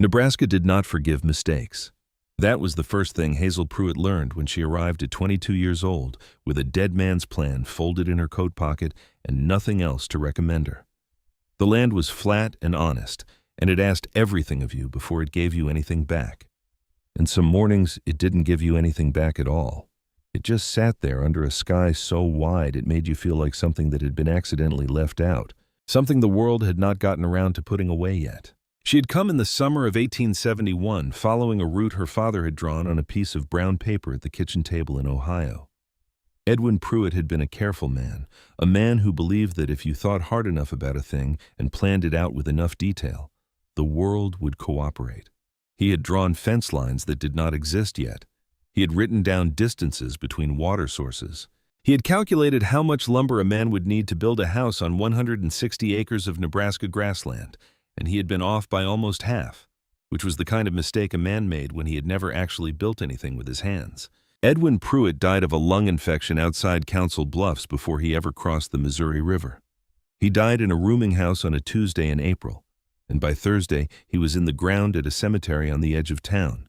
Nebraska did not forgive mistakes. That was the first thing Hazel Pruitt learned when she arrived at 22 years old with a dead man's plan folded in her coat pocket and nothing else to recommend her. The land was flat and honest, and it asked everything of you before it gave you anything back. And some mornings it didn't give you anything back at all. It just sat there under a sky so wide it made you feel like something that had been accidentally left out, something the world had not gotten around to putting away yet. She had come in the summer of 1871, following a route her father had drawn on a piece of brown paper at the kitchen table in Ohio. Edwin Pruitt had been a careful man, a man who believed that if you thought hard enough about a thing and planned it out with enough detail, the world would cooperate. He had drawn fence lines that did not exist yet. He had written down distances between water sources. He had calculated how much lumber a man would need to build a house on 160 acres of Nebraska grassland, and he had been off by almost half, which was the kind of mistake a man made when he had never actually built anything with his hands. Edwin Pruitt died of a lung infection outside Council Bluffs before he ever crossed the Missouri River. He died in a rooming house on a Tuesday in April, and by Thursday he was in the ground at a cemetery on the edge of town.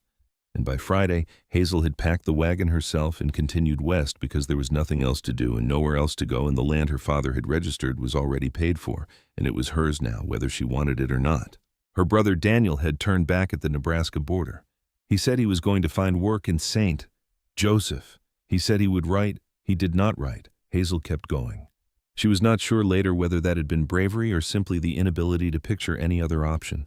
And by Friday, Hazel had packed the wagon herself and continued west because there was nothing else to do and nowhere else to go, and the land her father had registered was already paid for, and it was hers now, whether she wanted it or not. Her brother Daniel had turned back at the Nebraska border. He said he was going to find work in St. Joseph. He said he would write. He did not write. Hazel kept going. She was not sure later whether that had been bravery or simply the inability to picture any other option.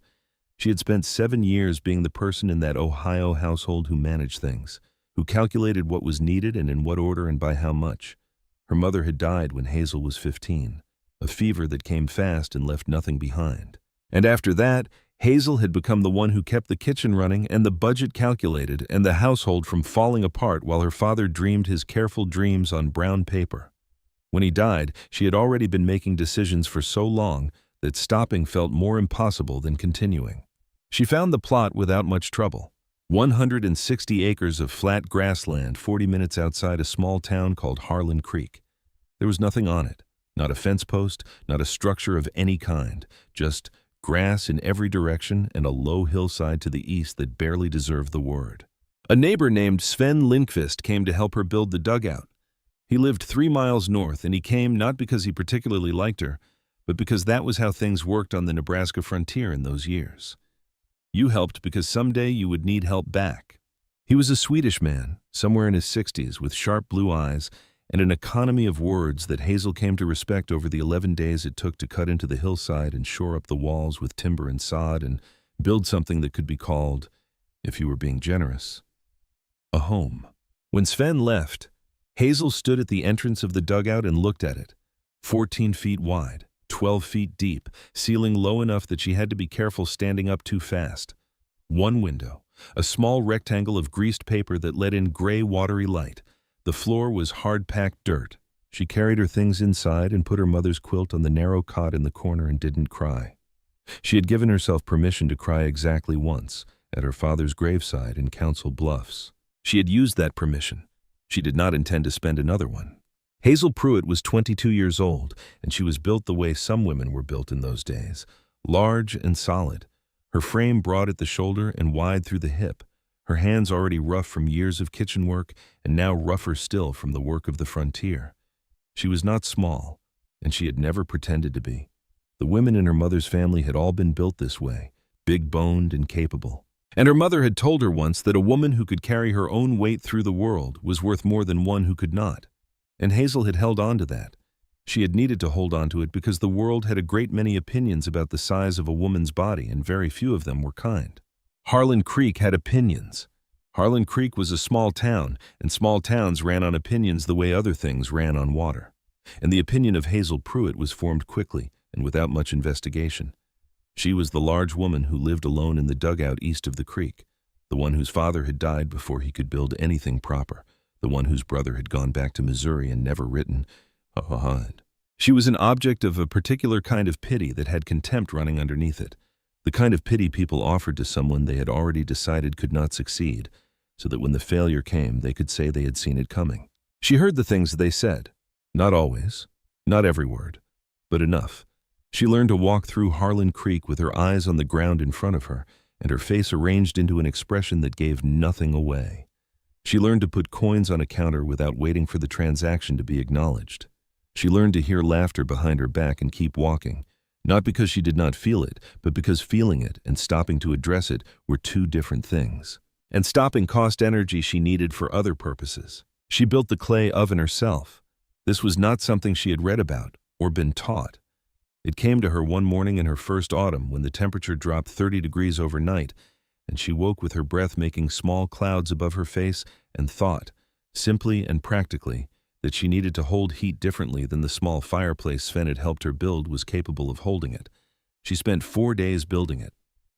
She had spent 7 years being the person in that Ohio household who managed things, who calculated what was needed and in what order and by how much. Her mother had died when Hazel was 15, a fever that came fast and left nothing behind. And after that, Hazel had become the one who kept the kitchen running and the budget calculated and the household from falling apart while her father dreamed his careful dreams on brown paper. When he died, she had already been making decisions for so long that stopping felt more impossible than continuing. She found the plot without much trouble. 160 acres of flat grassland 40 minutes outside a small town called Harlan Creek. There was nothing on it, not a fence post, not a structure of any kind, just grass in every direction and a low hillside to the east that barely deserved the word. A neighbor named Sven Lindqvist came to help her build the dugout. He lived 3 miles north, and he came not because he particularly liked her, but because that was how things worked on the Nebraska frontier in those years. You helped because someday you would need help back. He was a Swedish man, somewhere in his 60s, with sharp blue eyes and an economy of words that Hazel came to respect over the 11 days it took to cut into the hillside and shore up the walls with timber and sod and build something that could be called, if you were being generous, a home. When Sven left, Hazel stood at the entrance of the dugout and looked at it, 14 feet wide, 12 feet deep, ceiling low enough that she had to be careful standing up too fast. One window, a small rectangle of greased paper that let in gray, watery light. The floor was hard-packed dirt. She carried her things inside and put her mother's quilt on the narrow cot in the corner and didn't cry. She had given herself permission to cry exactly once, at her father's graveside in Council Bluffs. She had used that permission. She did not intend to spend another one. Hazel Pruitt was 22 years old, and she was built the way some women were built in those days, large and solid, her frame broad at the shoulder and wide through the hip, her hands already rough from years of kitchen work and now rougher still from the work of the frontier. She was not small, and she had never pretended to be. The women in her mother's family had all been built this way, big-boned and capable. And her mother had told her once that a woman who could carry her own weight through the world was worth more than one who could not. And Hazel had held on to that. She had needed to hold on to it because the world had a great many opinions about the size of a woman's body, and very few of them were kind. Harlan Creek had opinions. Harlan Creek was a small town, and small towns ran on opinions the way other things ran on water. And the opinion of Hazel Pruitt was formed quickly and without much investigation. She was the large woman who lived alone in the dugout east of the creek, the one whose father had died before he could build anything proper, the one whose brother had gone back to Missouri and never written a hod. She was an object of a particular kind of pity that had contempt running underneath it, the kind of pity people offered to someone they had already decided could not succeed, so that when the failure came, they could say they had seen it coming. She heard the things they said, not always, not every word, but enough. She learned to walk through Harlan Creek with her eyes on the ground in front of her, and her face arranged into an expression that gave nothing away. She learned to put coins on a counter without waiting for the transaction to be acknowledged. She learned to hear laughter behind her back and keep walking, not because she did not feel it, but because feeling it and stopping to address it were two different things. And stopping cost energy she needed for other purposes. She built the clay oven herself. This was not something she had read about or been taught. It came to her one morning in her first autumn when the temperature dropped 30 degrees overnight, and she woke with her breath making small clouds above her face and thought, simply and practically, that she needed to hold heat differently than the small fireplace Sven had helped her build was capable of holding it. She spent 4 days building it.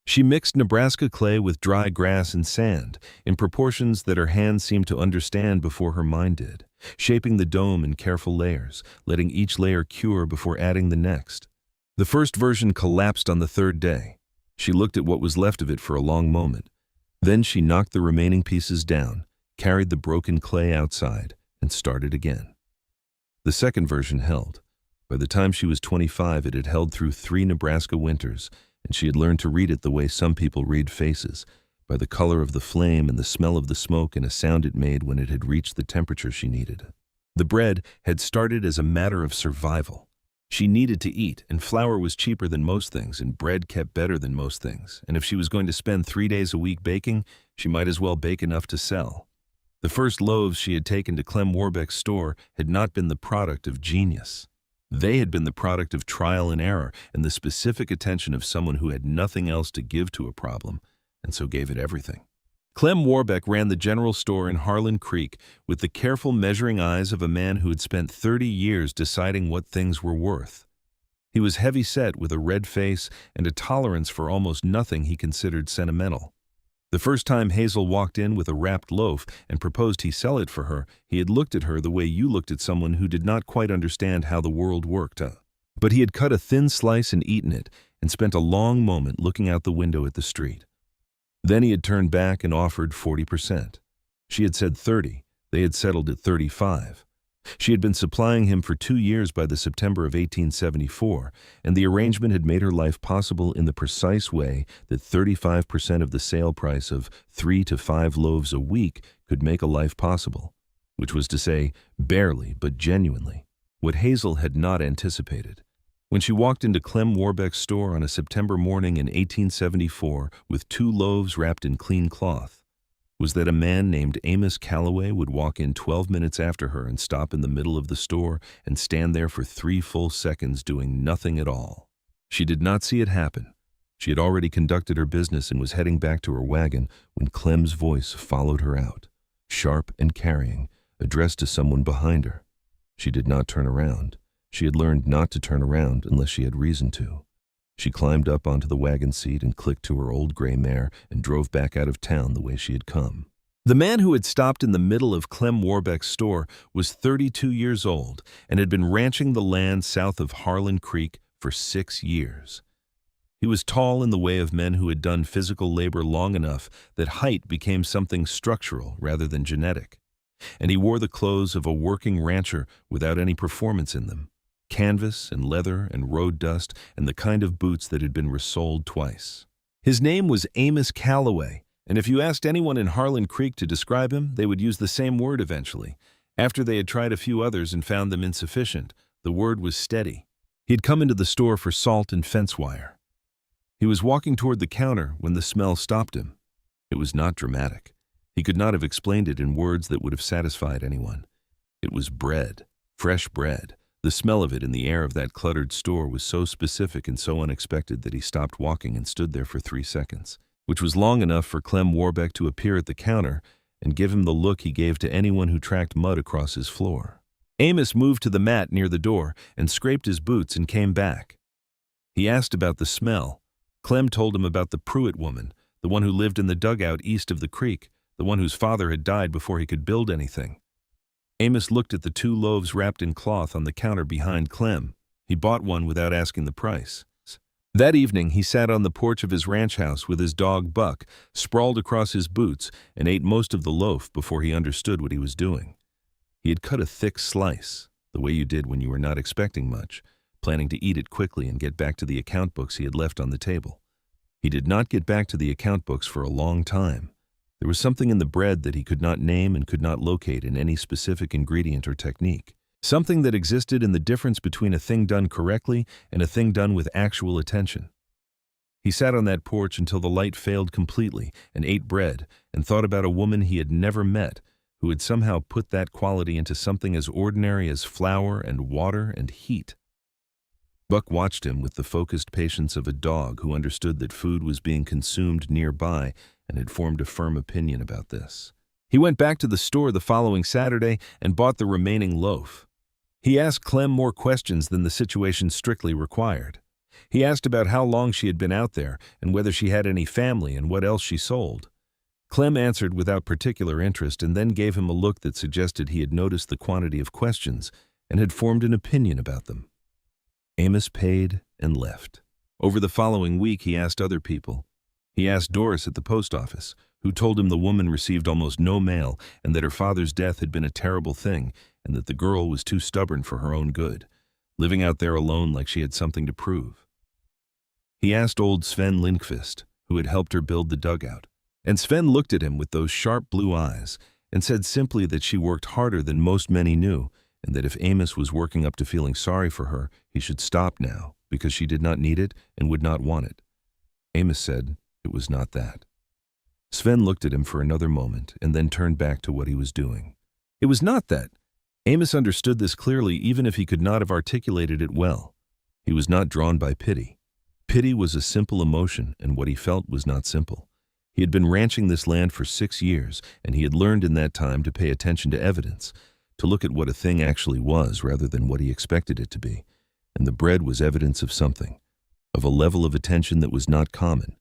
She mixed Nebraska clay with dry grass and sand, in proportions that her hands seemed to understand before her mind did, shaping the dome in careful layers, letting each layer cure before adding the next. The first version collapsed on the third day. She looked at what was left of it for a long moment. Then she knocked the remaining pieces down, carried the broken clay outside, and started again. The second version held. By the time she was 25, it had held through 3 Nebraska winters, and she had learned to read it the way some people read faces, by the color of the flame and the smell of the smoke and a sound it made when it had reached the temperature she needed. The bread had started as a matter of survival. She needed to eat, and flour was cheaper than most things, and bread kept better than most things, and if she was going to spend 3 days a week baking, she might as well bake enough to sell. The first loaves she had taken to Clem Warbeck's store had not been the product of genius. They had been the product of trial and error and the specific attention of someone who had nothing else to give to a problem, and so gave it everything. Clem Warbeck ran the general store in Harlan Creek with the careful measuring eyes of a man who had spent 30 years deciding what things were worth. He was heavy-set with a red face and a tolerance for almost nothing he considered sentimental. The first time Hazel walked in with a wrapped loaf and proposed he sell it for her, he had looked at her the way you looked at someone who did not quite understand how the world worked. But he had cut a thin slice and eaten it, and spent a long moment looking out the window at the street. Then he had turned back and offered 40%. She had said 30. They had settled at 35. She had been supplying him for 2 years by the September of 1874, and the arrangement had made her life possible in the precise way that 35% of the sale price of 3 to 5 loaves a week could make a life possible, which was to say, barely but genuinely, what Hazel had not anticipated. When she walked into Clem Warbeck's store on a September morning in 1874 with 2 loaves wrapped in clean cloth, was that a man named Amos Calloway would walk in 12 minutes after her and stop in the middle of the store and stand there for 3 full seconds doing nothing at all. She did not see it happen. She had already conducted her business and was heading back to her wagon when Clem's voice followed her out, sharp and carrying, addressed to someone behind her. She did not turn around. She had learned not to turn around unless she had reason to. She climbed up onto the wagon seat and clicked to her old gray mare and drove back out of town the way she had come. The man who had stopped in the middle of Clem Warbeck's store was 32 years old and had been ranching the land south of Harlan Creek for 6 years. He was tall in the way of men who had done physical labor long enough that height became something structural rather than genetic, and he wore the clothes of a working rancher without any performance in them. Canvas and leather and road dust and the kind of boots that had been resoled twice. His name was Amos Calloway, and if you asked anyone in Harlan Creek to describe him, they would use the same word eventually. After they had tried a few others and found them insufficient, the word was steady. He had come into the store for salt and fence wire. He was walking toward the counter when the smell stopped him. It was not dramatic. He could not have explained it in words that would have satisfied anyone. It was bread, fresh bread. The smell of it in the air of that cluttered store was so specific and so unexpected that he stopped walking and stood there for 3 seconds, which was long enough for Clem Warbeck to appear at the counter and give him the look he gave to anyone who tracked mud across his floor. Amos moved to the mat near the door and scraped his boots and came back. He asked about the smell. Clem told him about the Pruitt woman, the one who lived in the dugout east of the creek, the one whose father had died before he could build anything. Amos looked at the 2 loaves wrapped in cloth on the counter behind Clem. He bought one without asking the price. That evening, he sat on the porch of his ranch house with his dog Buck, sprawled across his boots, and ate most of the loaf before he understood what he was doing. He had cut a thick slice, the way you did when you were not expecting much, planning to eat it quickly and get back to the account books he had left on the table. He did not get back to the account books for a long time. There was something in the bread that he could not name and could not locate in any specific ingredient or technique. Something that existed in the difference between a thing done correctly and a thing done with actual attention. He sat on that porch until the light failed completely and ate bread and thought about a woman he had never met who had somehow put that quality into something as ordinary as flour and water and heat. Buck watched him with the focused patience of a dog who understood that food was being consumed nearby and had formed a firm opinion about this. He went back to the store the following Saturday and bought the remaining loaf. He asked Clem more questions than the situation strictly required. He asked about how long she had been out there and whether she had any family and what else she sold. Clem answered without particular interest and then gave him a look that suggested he had noticed the quantity of questions and had formed an opinion about them. Amos paid and left. Over the following week, he asked other people. He asked Doris at the post office, who told him the woman received almost no mail and that her father's death had been a terrible thing and that the girl was too stubborn for her own good, living out there alone like she had something to prove. He asked old Sven Lindqvist, who had helped her build the dugout, and Sven looked at him with those sharp blue eyes and said simply that she worked harder than most men he knew and that if Amos was working up to feeling sorry for her, he should stop now because she did not need it and would not want it. Amos said it was not that. Sven looked at him for another moment and then turned back to what he was doing. It was not that. Amos understood this clearly even if he could not have articulated it well. He was not drawn by pity. Pity was a simple emotion, and what he felt was not simple. He had been ranching this land for 6 years, and he had learned in that time to pay attention to evidence, to look at what a thing actually was rather than what he expected it to be. And the bread was evidence of something, of a level of attention that was not common,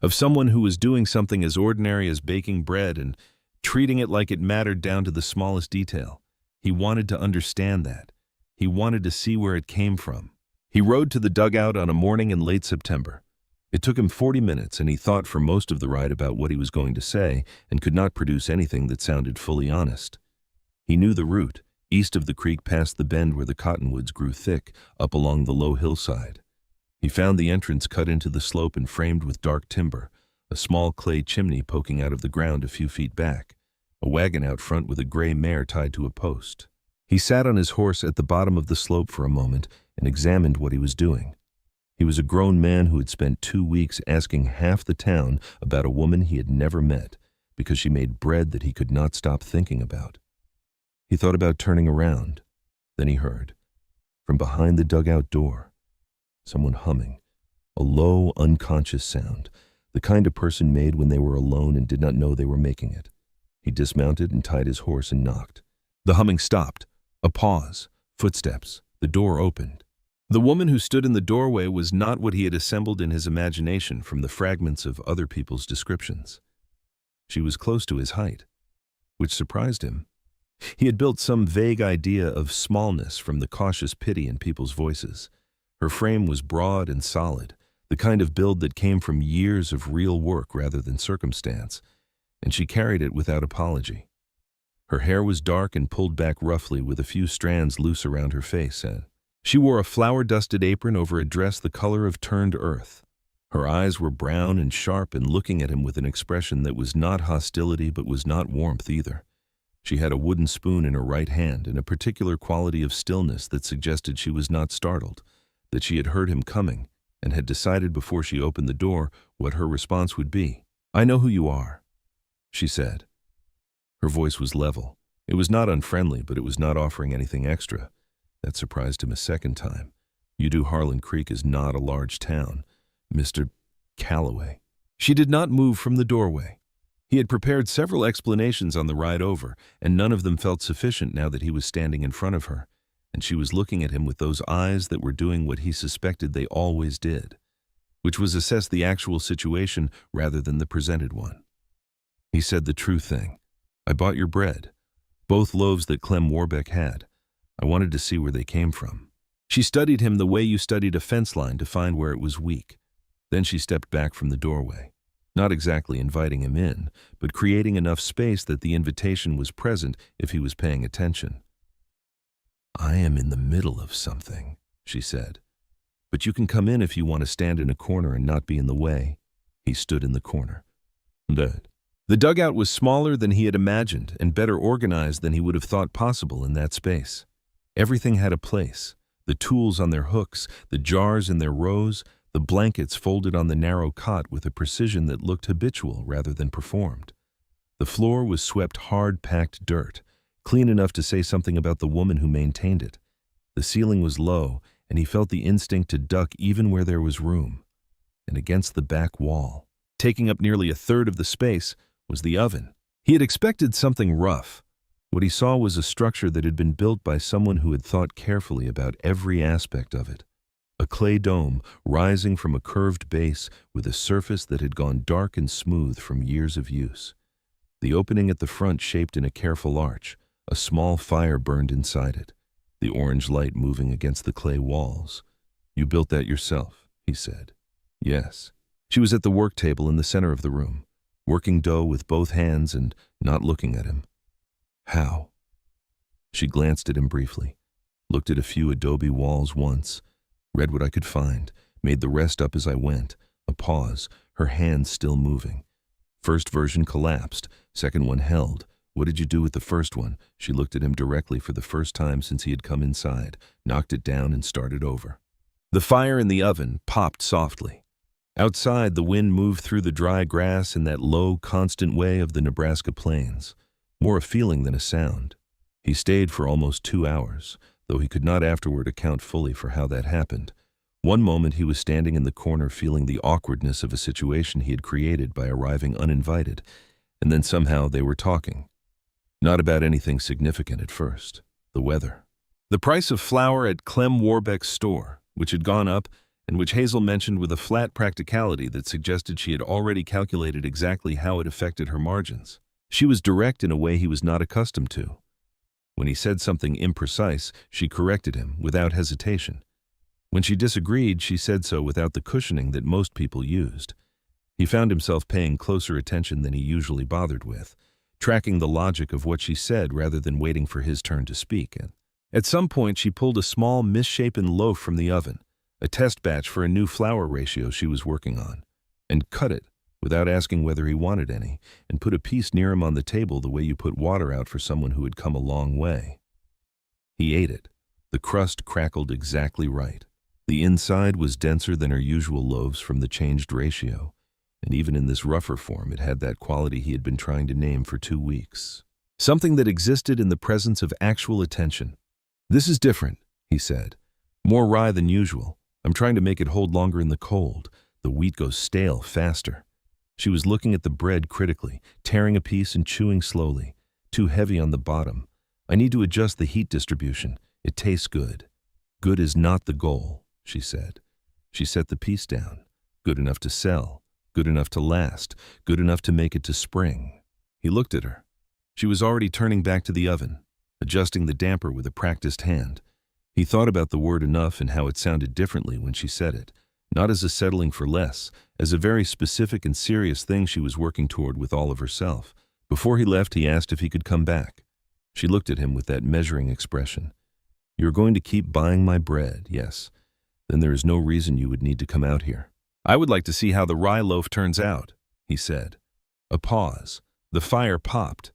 of someone who was doing something as ordinary as baking bread and treating it like it mattered down to the smallest detail. He wanted to understand that. He wanted to see where it came from. He rode to the dugout on a morning in late September. It took him 40 minutes, and he thought for most of the ride about what he was going to say and could not produce anything that sounded fully honest. He knew the route, east of the creek past the bend where the cottonwoods grew thick, up along the low hillside. He found the entrance cut into the slope and framed with dark timber, a small clay chimney poking out of the ground a few feet back, a wagon out front with a gray mare tied to a post. He sat on his horse at the bottom of the slope for a moment and examined what he was doing. He was a grown man who had spent 2 weeks asking half the town about a woman he had never met because she made bread that he could not stop thinking about. He thought about turning around. Then he heard, from behind the dugout door, someone humming, a low, unconscious sound, the kind a person made when they were alone and did not know they were making it. He dismounted and tied his horse and knocked. The humming stopped. A pause. Footsteps. The door opened. The woman who stood in the doorway was not what he had assembled in his imagination from the fragments of other people's descriptions. She was close to his height, which surprised him. He had built some vague idea of smallness from the cautious pity in people's voices. Her frame was broad and solid, the kind of build that came from years of real work rather than circumstance, and she carried it without apology. Her hair was dark and pulled back roughly with a few strands loose around her face. She wore a flour-dusted apron over a dress the color of turned earth. Her eyes were brown and sharp and looking at him with an expression that was not hostility but was not warmth either. She had a wooden spoon in her right hand and a particular quality of stillness that suggested she was not startled, that she had heard him coming and had decided before she opened the door what her response would be. "I know who you are," she said. Her voice was level. It was not unfriendly, but it was not offering anything extra. That surprised him a second time. Udo Harlan Creek is not a large town, Mr. Calloway. She did not move from the doorway. He had prepared several explanations on the ride over, and none of them felt sufficient now that he was standing in front of her, and she was looking at him with those eyes that were doing what he suspected they always did, which was assess the actual situation rather than the presented one. He said the true thing. "I bought your bread, both loaves that Clem Warbeck had. I wanted to see where they came from." She studied him the way you studied a fence line to find where it was weak. Then she stepped back from the doorway, not exactly inviting him in, but creating enough space that the invitation was present if he was paying attention. "I am in the middle of something," she said. But you can come in if you want to stand in a corner and not be in the way." He stood in the corner. The dugout was smaller than he had imagined and better organized than he would have thought possible in that space. Everything had a place: the tools on their hooks, the jars in their rows, the blankets folded on the narrow cot with a precision that looked habitual rather than performed. The floor was swept hard-packed dirt, clean enough to say something about the woman who maintained it. The ceiling was low, and he felt the instinct to duck even where there was room. And against the back wall, taking up nearly a third of the space, was the oven. He had expected something rough. What he saw was a structure that had been built by someone who had thought carefully about every aspect of it. A clay dome rising from a curved base with a surface that had gone dark and smooth from years of use. The opening at the front shaped in a careful arch. A small fire burned inside it, the orange light moving against the clay walls. "You built that yourself," he said. "Yes." She was at the work table in the center of the room, working dough with both hands and not looking at him. "How?" She glanced at him briefly, looked at a few adobe walls once, read what I could find, made the rest up as I went. A pause, her hands still moving. First version collapsed, second one held. "What did you do with the first one?" She looked at him directly for the first time since he had come inside, knocked it down and started over. The fire in the oven popped softly. Outside, the wind moved through the dry grass in that low, constant way of the Nebraska plains, more a feeling than a sound. He stayed for almost 2 hours, though he could not afterward account fully for how that happened. One moment he was standing in the corner feeling the awkwardness of a situation he had created by arriving uninvited, and then somehow they were talking. Not about anything significant at first. The weather. The price of flour at Clem Warbeck's store, which had gone up, and which Hazel mentioned with a flat practicality that suggested she had already calculated exactly how it affected her margins. She was direct in a way he was not accustomed to. When he said something imprecise, she corrected him without hesitation. When she disagreed, she said so without the cushioning that most people used. He found himself paying closer attention than he usually bothered with, tracking the logic of what she said rather than waiting for his turn to speak. And at some point, she pulled a small, misshapen loaf from the oven, a test batch for a new flour ratio she was working on, and cut it without asking whether he wanted any, and put a piece near him on the table the way you put water out for someone who had come a long way. He ate it. The crust crackled exactly right. The inside was denser than her usual loaves from the changed ratio, and even in this rougher form it had that quality he had been trying to name for 2 weeks. Something that existed in the presence of actual attention. "This is different," he said. "More rye than usual. I'm trying to make it hold longer in the cold. The wheat goes stale faster." She was looking at the bread critically, tearing a piece and chewing slowly. "Too heavy on the bottom. I need to adjust the heat distribution. It tastes good." "Good is not the goal," she said. She set the piece down. "Good enough to sell. Good enough to last. Good enough to make it to spring." He looked at her. She was already turning back to the oven, adjusting the damper with a practiced hand. He thought about the word enough and how it sounded differently when she said it, not as a settling for less, as a very specific and serious thing she was working toward with all of herself. Before he left, he asked if he could come back. She looked at him with that measuring expression. "You're going to keep buying my bread, yes. Then there is no reason you would need to come out here." "I would like to see how the rye loaf turns out," he said. A pause. The fire popped.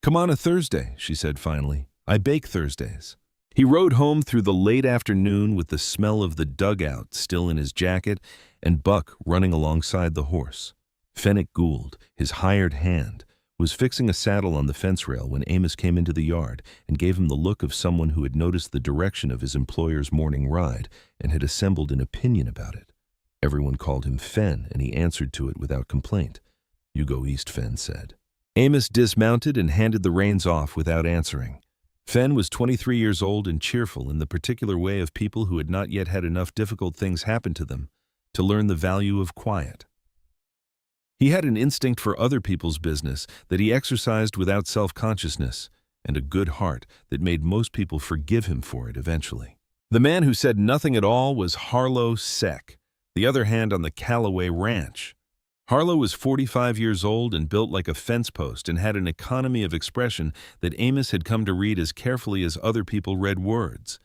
"Come on a Thursday," she said finally. "I bake Thursdays." He rode home through the late afternoon with the smell of the dugout still in his jacket and Buck running alongside the horse. Fenwick Gould, his hired hand, was fixing a saddle on the fence rail when Amos came into the yard and gave him the look of someone who had noticed the direction of his employer's morning ride and had assembled an opinion about it. Everyone called him Fen, and he answered to it without complaint. "You go east," Fen said. Amos dismounted and handed the reins off without answering. Fen was 23 years old and cheerful in the particular way of people who had not yet had enough difficult things happen to them to learn the value of quiet. He had an instinct for other people's business that he exercised without self-consciousness, and a good heart that made most people forgive him for it eventually. The man who said nothing at all was Harlow Seck, the other hand on the Callaway Ranch. Harlow was 45 years old and built like a fence post and had an economy of expression that Amos had come to read as carefully as other people read words.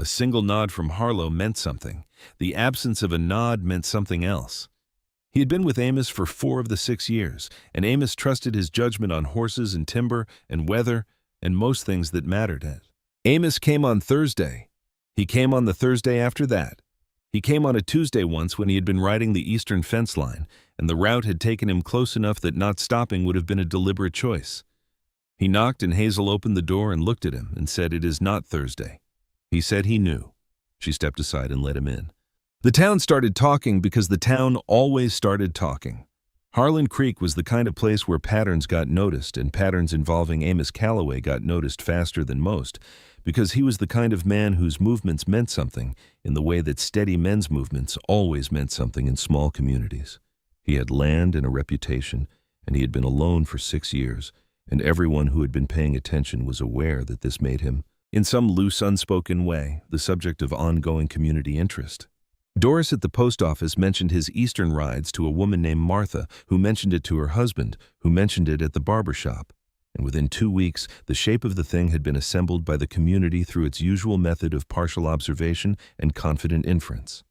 A single nod from Harlow meant something. The absence of a nod meant something else. He had been with Amos for 4 of the 6 years, and Amos trusted his judgment on horses and timber and weather and most things that mattered. Amos came on Thursday. He came on the Thursday after that. He came on a Tuesday once when he had been riding the eastern fence line, and the route had taken him close enough that not stopping would have been a deliberate choice. He knocked, and Hazel opened the door and looked at him and said, "It is not Thursday." He said he knew. She stepped aside and let him in. The town started talking because the town always started talking. Harlan Creek was the kind of place where patterns got noticed, and patterns involving Amos Calloway got noticed faster than most, because he was the kind of man whose movements meant something in the way that steady men's movements always meant something in small communities. He had land and a reputation, and he had been alone for 6 years, and everyone who had been paying attention was aware that this made him, in some loose, unspoken way, the subject of ongoing community interest. Doris at the post office mentioned his eastern rides to a woman named Martha, who mentioned it to her husband, who mentioned it at the barber shop. And within 2 weeks, the shape of the thing had been assembled by the community through its usual method of partial observation and confident inference.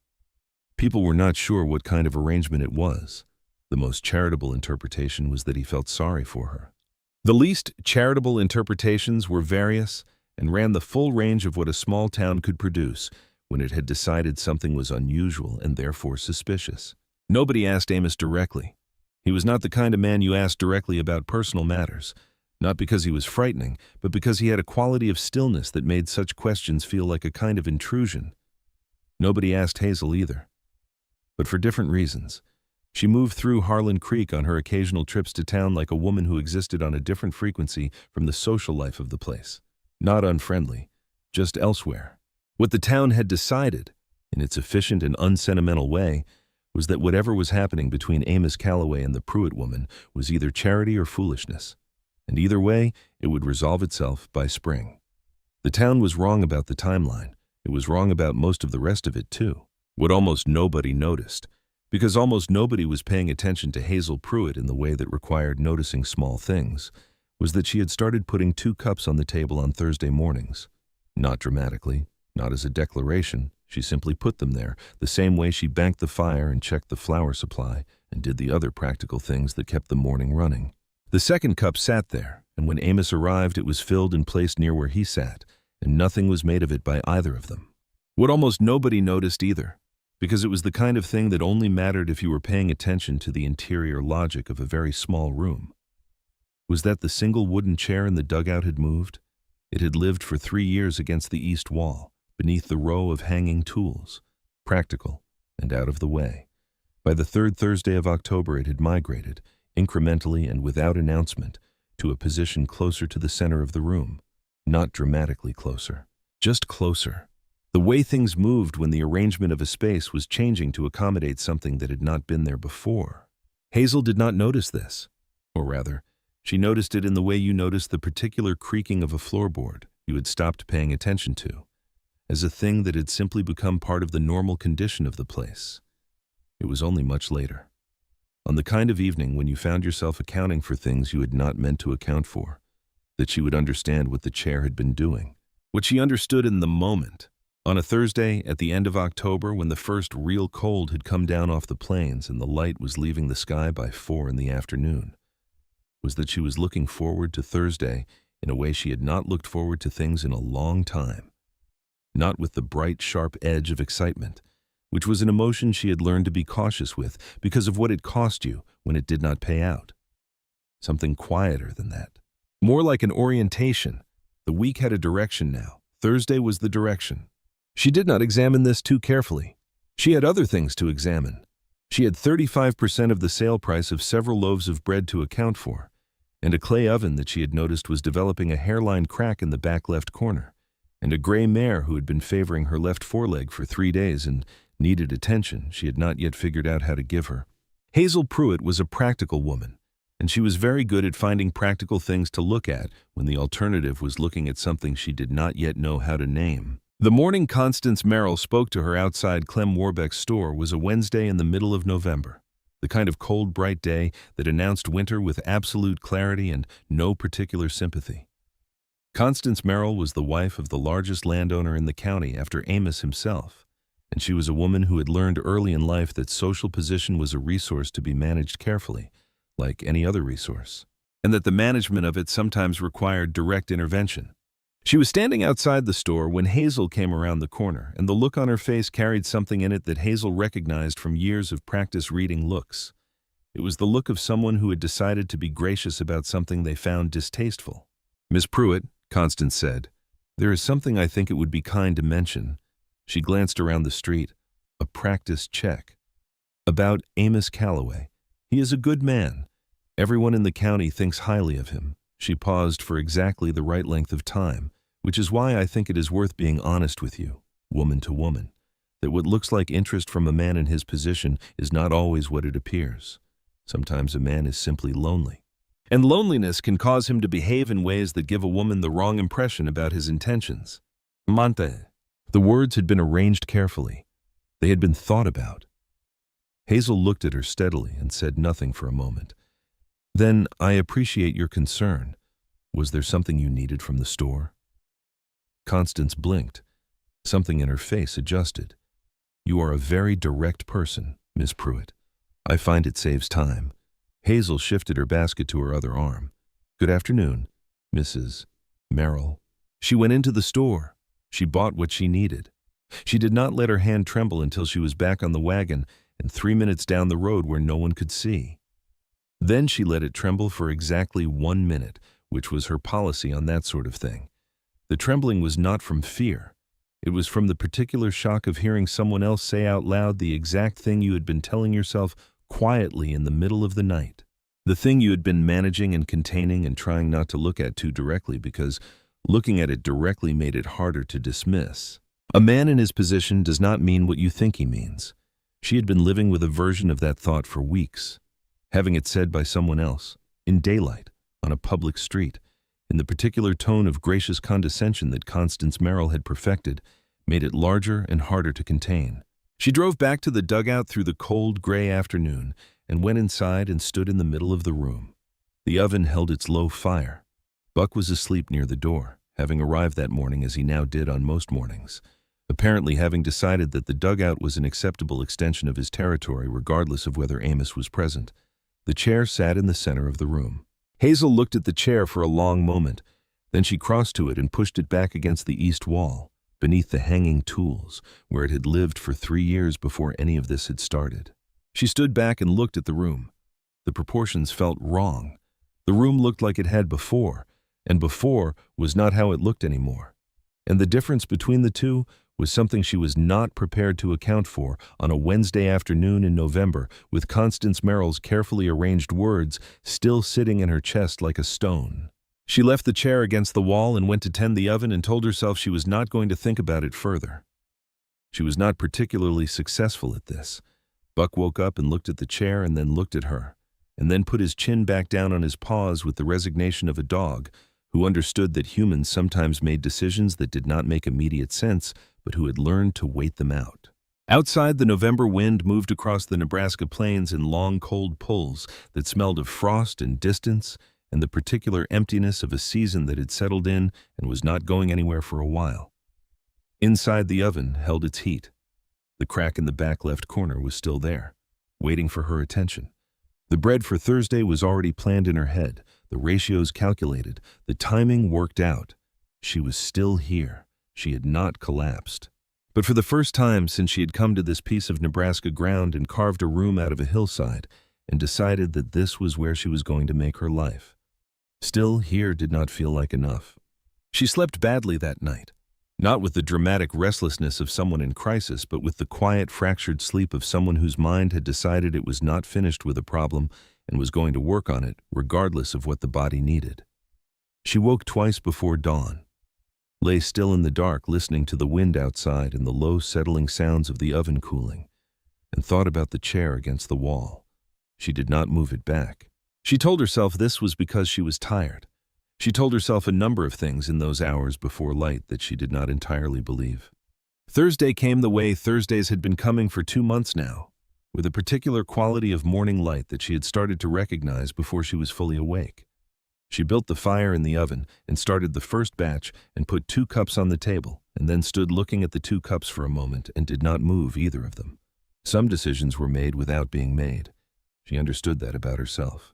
People were not sure what kind of arrangement it was. The most charitable interpretation was that he felt sorry for her. The least charitable interpretations were various and ran the full range of what a small town could produce when it had decided something was unusual and therefore suspicious. Nobody asked Amos directly. He was not the kind of man you asked directly about personal matters, not because he was frightening, but because he had a quality of stillness that made such questions feel like a kind of intrusion. Nobody asked Hazel either, but for different reasons. She moved through Harlan Creek on her occasional trips to town like a woman who existed on a different frequency from the social life of the place. Not unfriendly, just elsewhere. What the town had decided, in its efficient and unsentimental way, was that whatever was happening between Amos Calloway and the Pruitt woman was either charity or foolishness, and either way, it would resolve itself by spring. The town was wrong about the timeline. It was wrong about most of the rest of it, too. What almost nobody noticed, because almost nobody was paying attention to Hazel Pruitt in the way that required noticing small things, was that she had started putting 2 cups on the table on Thursday mornings. Not dramatically, not as a declaration. She simply put them there, the same way she banked the fire and checked the flour supply and did the other practical things that kept the morning running. The second cup sat there, and when Amos arrived, it was filled and placed near where he sat, and nothing was made of it by either of them. What almost nobody noticed either, because it was the kind of thing that only mattered if you were paying attention to the interior logic of a very small room, was that the single wooden chair in the dugout had moved. It had lived for 3 years against the east wall, beneath the row of hanging tools, practical and out of the way. By the 3rd Thursday of October, it had migrated, incrementally and without announcement, to a position closer to the center of the room. Not dramatically closer, just closer. The way things moved when the arrangement of a space was changing to accommodate something that had not been there before. Hazel did not notice this, or rather, she noticed it in the way you notice the particular creaking of a floorboard you had stopped paying attention to, as a thing that had simply become part of the normal condition of the place. It was only much later, on the kind of evening when you found yourself accounting for things you had not meant to account for, that she would understand what the chair had been doing, what she understood in the moment. On a Thursday at the end of October, when the first real cold had come down off the plains and the light was leaving the sky by 4 in the afternoon, was that she was looking forward to Thursday in a way she had not looked forward to things in a long time. Not with the bright, sharp edge of excitement, which was an emotion she had learned to be cautious with because of what it cost you when it did not pay out. Something quieter than that. More like an orientation. The week had a direction now. Thursday was the direction. She did not examine this too carefully. She had other things to examine. She had 35% of the sale price of several loaves of bread to account for, and a clay oven that she had noticed was developing a hairline crack in the back left corner, and a gray mare who had been favoring her left foreleg for 3 days and needed attention she had not yet figured out how to give her. Hazel Pruitt was a practical woman, and she was very good at finding practical things to look at when the alternative was looking at something she did not yet know how to name. The morning Constance Merrill spoke to her outside Clem Warbeck's store was a Wednesday in the middle of November, the kind of cold, bright day that announced winter with absolute clarity and no particular sympathy. Constance Merrill was the wife of the largest landowner in the county after Amos himself, and she was a woman who had learned early in life that social position was a resource to be managed carefully, like any other resource, and that the management of it sometimes required direct intervention. She was standing outside the store when Hazel came around the corner, and the look on her face carried something in it that Hazel recognized from years of practice reading looks. It was the look of someone who had decided to be gracious about something they found distasteful. "Miss Pruitt," Constance said, "there is something I think it would be kind to mention." She glanced around the street. A practice check. "About Amos Calloway. He is a good man. Everyone in the county thinks highly of him." She paused for exactly the right length of time, which is why I think it is worth being honest with you, woman to woman, that what looks like interest from a man in his position is not always what it appears. Sometimes a man is simply lonely. And loneliness can cause him to behave in ways that give a woman the wrong impression about his intentions. Monte. The words had been arranged carefully. They had been thought about. Hazel looked at her steadily and said nothing for a moment. "Then I appreciate your concern. Was there something you needed from the store?" Constance blinked. Something in her face adjusted. "You are a very direct person, Miss Pruitt. I find it saves time." Hazel shifted her basket to her other arm. "Good afternoon, Mrs. Merrill." She went into the store. She bought what she needed. She did not let her hand tremble until she was back on the wagon and 3 minutes down the road where no one could see. Then she let it tremble for exactly 1 minute, which was her policy on that sort of thing. The trembling was not from fear. It was from the particular shock of hearing someone else say out loud the exact thing you had been telling yourself quietly in the middle of the night. The thing you had been managing and containing and trying not to look at too directly because looking at it directly made it harder to dismiss. A man in his position does not mean what you think he means. She had been living with a version of that thought for weeks. Having it said by someone else, in daylight, on a public street, in the particular tone of gracious condescension that Constance Merrill had perfected, made it larger and harder to contain. She drove back to the dugout through the cold, gray afternoon and went inside and stood in the middle of the room. The oven held its low fire. Buck was asleep near the door, having arrived that morning as he now did on most mornings, apparently having decided that the dugout was an acceptable extension of his territory regardless of whether Amos was present. The chair sat in the center of the room. Hazel looked at the chair for a long moment. Then she crossed to it and pushed it back against the east wall, beneath the hanging tools, where it had lived for 3 years before any of this had started. She stood back and looked at the room. The proportions felt wrong. The room looked like it had before, and before was not how it looked anymore. And the difference between the two was something she was not prepared to account for on a Wednesday afternoon in November, with Constance Merrill's carefully arranged words still sitting in her chest like a stone. She left the chair against the wall and went to tend the oven and told herself she was not going to think about it further. She was not particularly successful at this. Buck woke up and looked at the chair and then looked at her, and then put his chin back down on his paws with the resignation of a dog who understood that humans sometimes made decisions that did not make immediate sense, but who had learned to wait them out. Outside, the November wind moved across the Nebraska plains in long, cold pulls that smelled of frost and distance and the particular emptiness of a season that had settled in and was not going anywhere for a while. Inside, the oven held its heat. The crack in the back left corner was still there, waiting for her attention. The bread for Thursday was already planned in her head, the ratios calculated, the timing worked out. She was still here. She had not collapsed. But for the first time since she had come to this piece of Nebraska ground and carved a room out of a hillside and decided that this was where she was going to make her life. Still, here did not feel like enough. She slept badly that night, not with the dramatic restlessness of someone in crisis, but with the quiet, fractured sleep of someone whose mind had decided it was not finished with a problem and was going to work on it regardless of what the body needed. She woke twice before dawn, lay still in the dark listening to the wind outside and the low settling sounds of the oven cooling, and thought about the chair against the wall. She did not move it back. She told herself this was because she was tired. She told herself a number of things in those hours before light that she did not entirely believe. Thursday came the way Thursdays had been coming for 2 months now, with a particular quality of morning light that she had started to recognize before she was fully awake. She built the fire in the oven and started the first batch and put 2 cups on the table, and then stood looking at the 2 cups for a moment and did not move either of them. Some decisions were made without being made. She understood that about herself.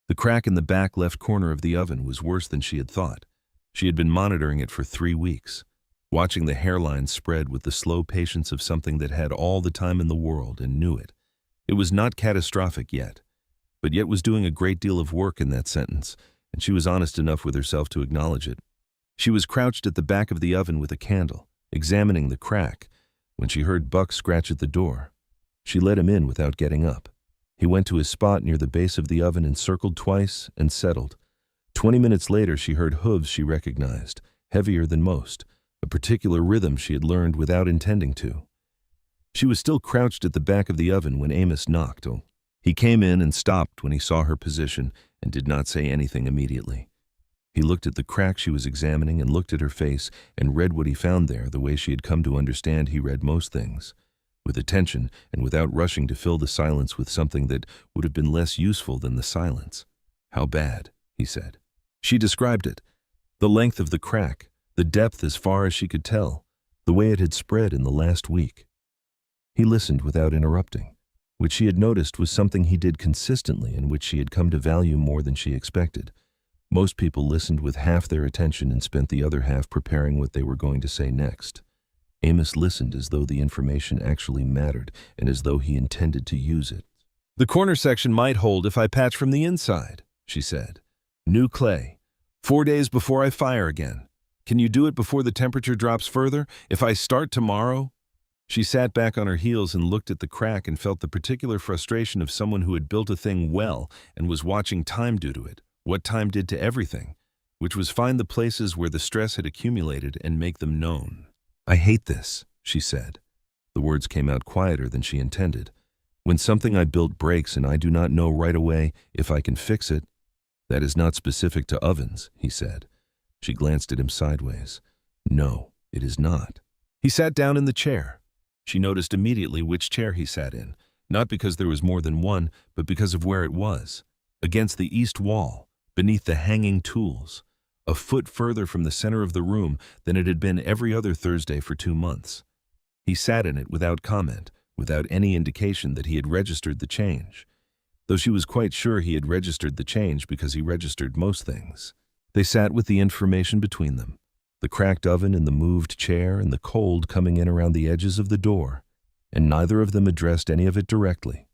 The crack in the back left corner of the oven was worse than she had thought. She had been monitoring it for 3 weeks, watching the hairline spread with the slow patience of something that had all the time in the world and knew it. It was not catastrophic yet, but yet was doing a great deal of work in that sentence, and she was honest enough with herself to acknowledge it. She was crouched at the back of the oven with a candle, examining the crack, when she heard Buck scratch at the door. She let him in without getting up. He went to his spot near the base of the oven and circled twice and settled. 20 minutes later, she heard hooves she recognized, heavier than most, a particular rhythm she had learned without intending to. She was still crouched at the back of the oven when Amos knocked. He came in and stopped when he saw her position and did not say anything immediately. He looked at the crack she was examining and looked at her face and read what he found there the way she had come to understand he read most things, with attention and without rushing to fill the silence with something that would have been less useful than the silence. "How bad?" he said. She described it. The length of the crack, the depth as far as she could tell, the way it had spread in the last week. He listened without interrupting, which she had noticed was something he did consistently and which she had come to value more than she expected. Most people listened with half their attention and spent the other half preparing what they were going to say next. Amos listened as though the information actually mattered and as though he intended to use it. "The corner section might hold if I patch from the inside," she said. "New clay. 4 days before I fire again. Can you do it before the temperature drops further? If I start tomorrow?" She sat back on her heels and looked at the crack and felt the particular frustration of someone who had built a thing well and was watching time do to it, what time did to everything, which was find the places where the stress had accumulated and make them known. "I hate this," she said. The words came out quieter than she intended. "When something I built breaks and I do not know right away if I can fix it." "That is not specific to ovens," he said. She glanced at him sideways. "No, it is not." He sat down in the chair. She noticed immediately which chair he sat in, not because there was more than one, but because of where it was. Against the east wall, beneath the hanging tools, a foot further from the center of the room than it had been every other Thursday for 2 months. He sat in it without comment, without any indication that he had registered the change, though she was quite sure he had registered the change because he registered most things. They sat with the information between them, the cracked oven and the moved chair and the cold coming in around the edges of the door, and neither of them addressed any of it directly.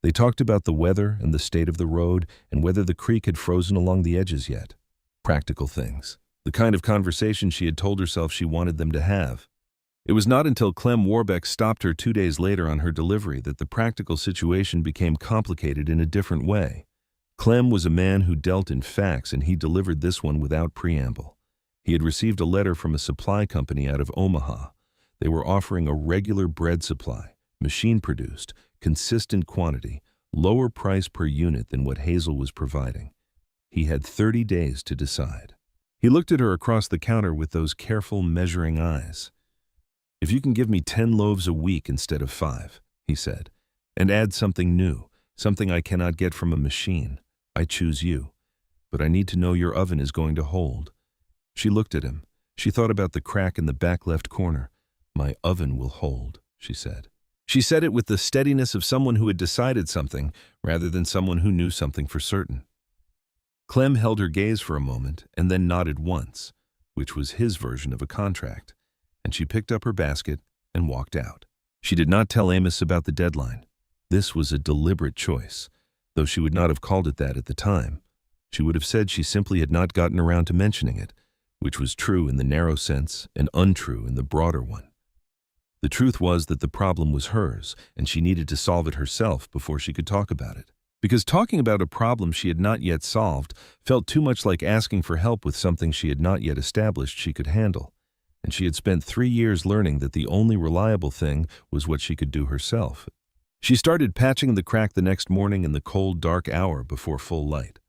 They talked about the weather and the state of the road and whether the creek had frozen along the edges yet. Practical things, the kind of conversation she had told herself she wanted them to have. It was not until Clem Warbeck stopped her 2 days later on her delivery that the practical situation became complicated in a different way. Clem was a man who dealt in facts, and he delivered this one without preamble. He had received a letter from a supply company out of Omaha. They were offering a regular bread supply, machine-produced, consistent quantity, lower price per unit than what Hazel was providing. He had 30 days to decide. He looked at her across the counter with those careful, measuring eyes. "If you can give me 10 loaves a week instead of 5, he said, "and add something new, something I cannot get from a machine, I choose you. But I need to know your oven is going to hold." She looked at him. She thought about the crack in the back left corner. "My oven will hold," she said. She said it with the steadiness of someone who had decided something rather than someone who knew something for certain. Clem held her gaze for a moment and then nodded once, which was his version of a contract, and she picked up her basket and walked out. She did not tell Amos about the deadline. This was a deliberate choice, though she would not have called it that at the time. She would have said she simply had not gotten around to mentioning it, which was true in the narrow sense and untrue in the broader one. The truth was that the problem was hers, and she needed to solve it herself before she could talk about it. Because talking about a problem she had not yet solved felt too much like asking for help with something she had not yet established she could handle, and she had spent 3 years learning that the only reliable thing was what she could do herself. She started patching the crack the next morning in the cold, dark hour before full light.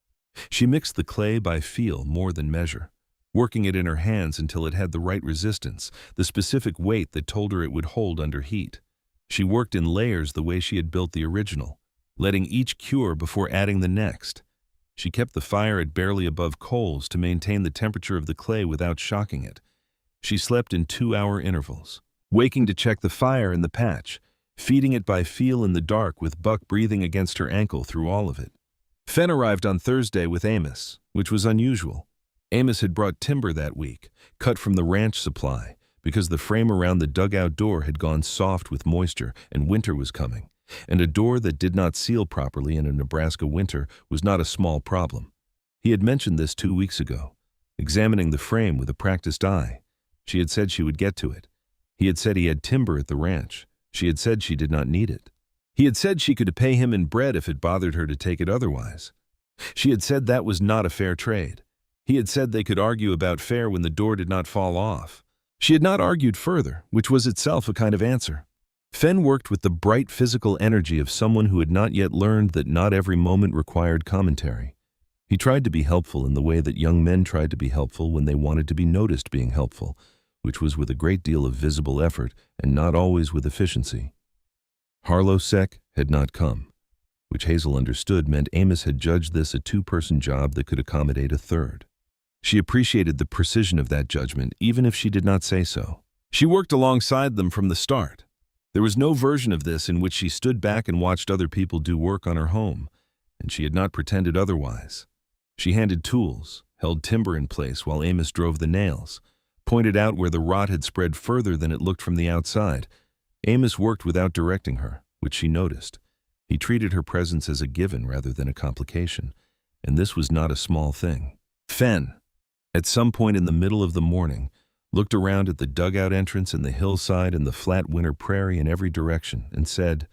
She mixed the clay by feel more than measure, working it in her hands until it had the right resistance, the specific weight that told her it would hold under heat. She worked in layers the way she had built the original, letting each cure before adding the next. She kept the fire at barely above coals to maintain the temperature of the clay without shocking it. She slept in 2-hour intervals, waking to check the fire in the patch, feeding it by feel in the dark with Buck breathing against her ankle through all of it. Fen arrived on Thursday with Amos, which was unusual. Amos had brought timber that week, cut from the ranch supply, because the frame around the dugout door had gone soft with moisture and winter was coming, and a door that did not seal properly in a Nebraska winter was not a small problem. He had mentioned this 2 weeks ago. Examining the frame with a practiced eye, she had said she would get to it. He had said he had timber at the ranch. She had said she did not need it. He had said she could pay him in bread if it bothered her to take it otherwise. She had said that was not a fair trade. He had said they could argue about fair when the door did not fall off. She had not argued further, which was itself a kind of answer. Fen worked with the bright physical energy of someone who had not yet learned that not every moment required commentary. He tried to be helpful in the way that young men tried to be helpful when they wanted to be noticed being helpful, which was with a great deal of visible effort and not always with efficiency. Harlow Sec had not come, which Hazel understood meant Amos had judged this a 2-person job that could accommodate a third. She appreciated the precision of that judgment, even if she did not say so. She worked alongside them from the start. There was no version of this in which she stood back and watched other people do work on her home, and she had not pretended otherwise. She handed tools, held timber in place while Amos drove the nails, pointed out where the rot had spread further than it looked from the outside. Amos worked without directing her, which she noticed. He treated her presence as a given rather than a complication, and this was not a small thing. Fen, at some point in the middle of the morning, looked around at the dugout entrance and the hillside and the flat winter prairie in every direction and said,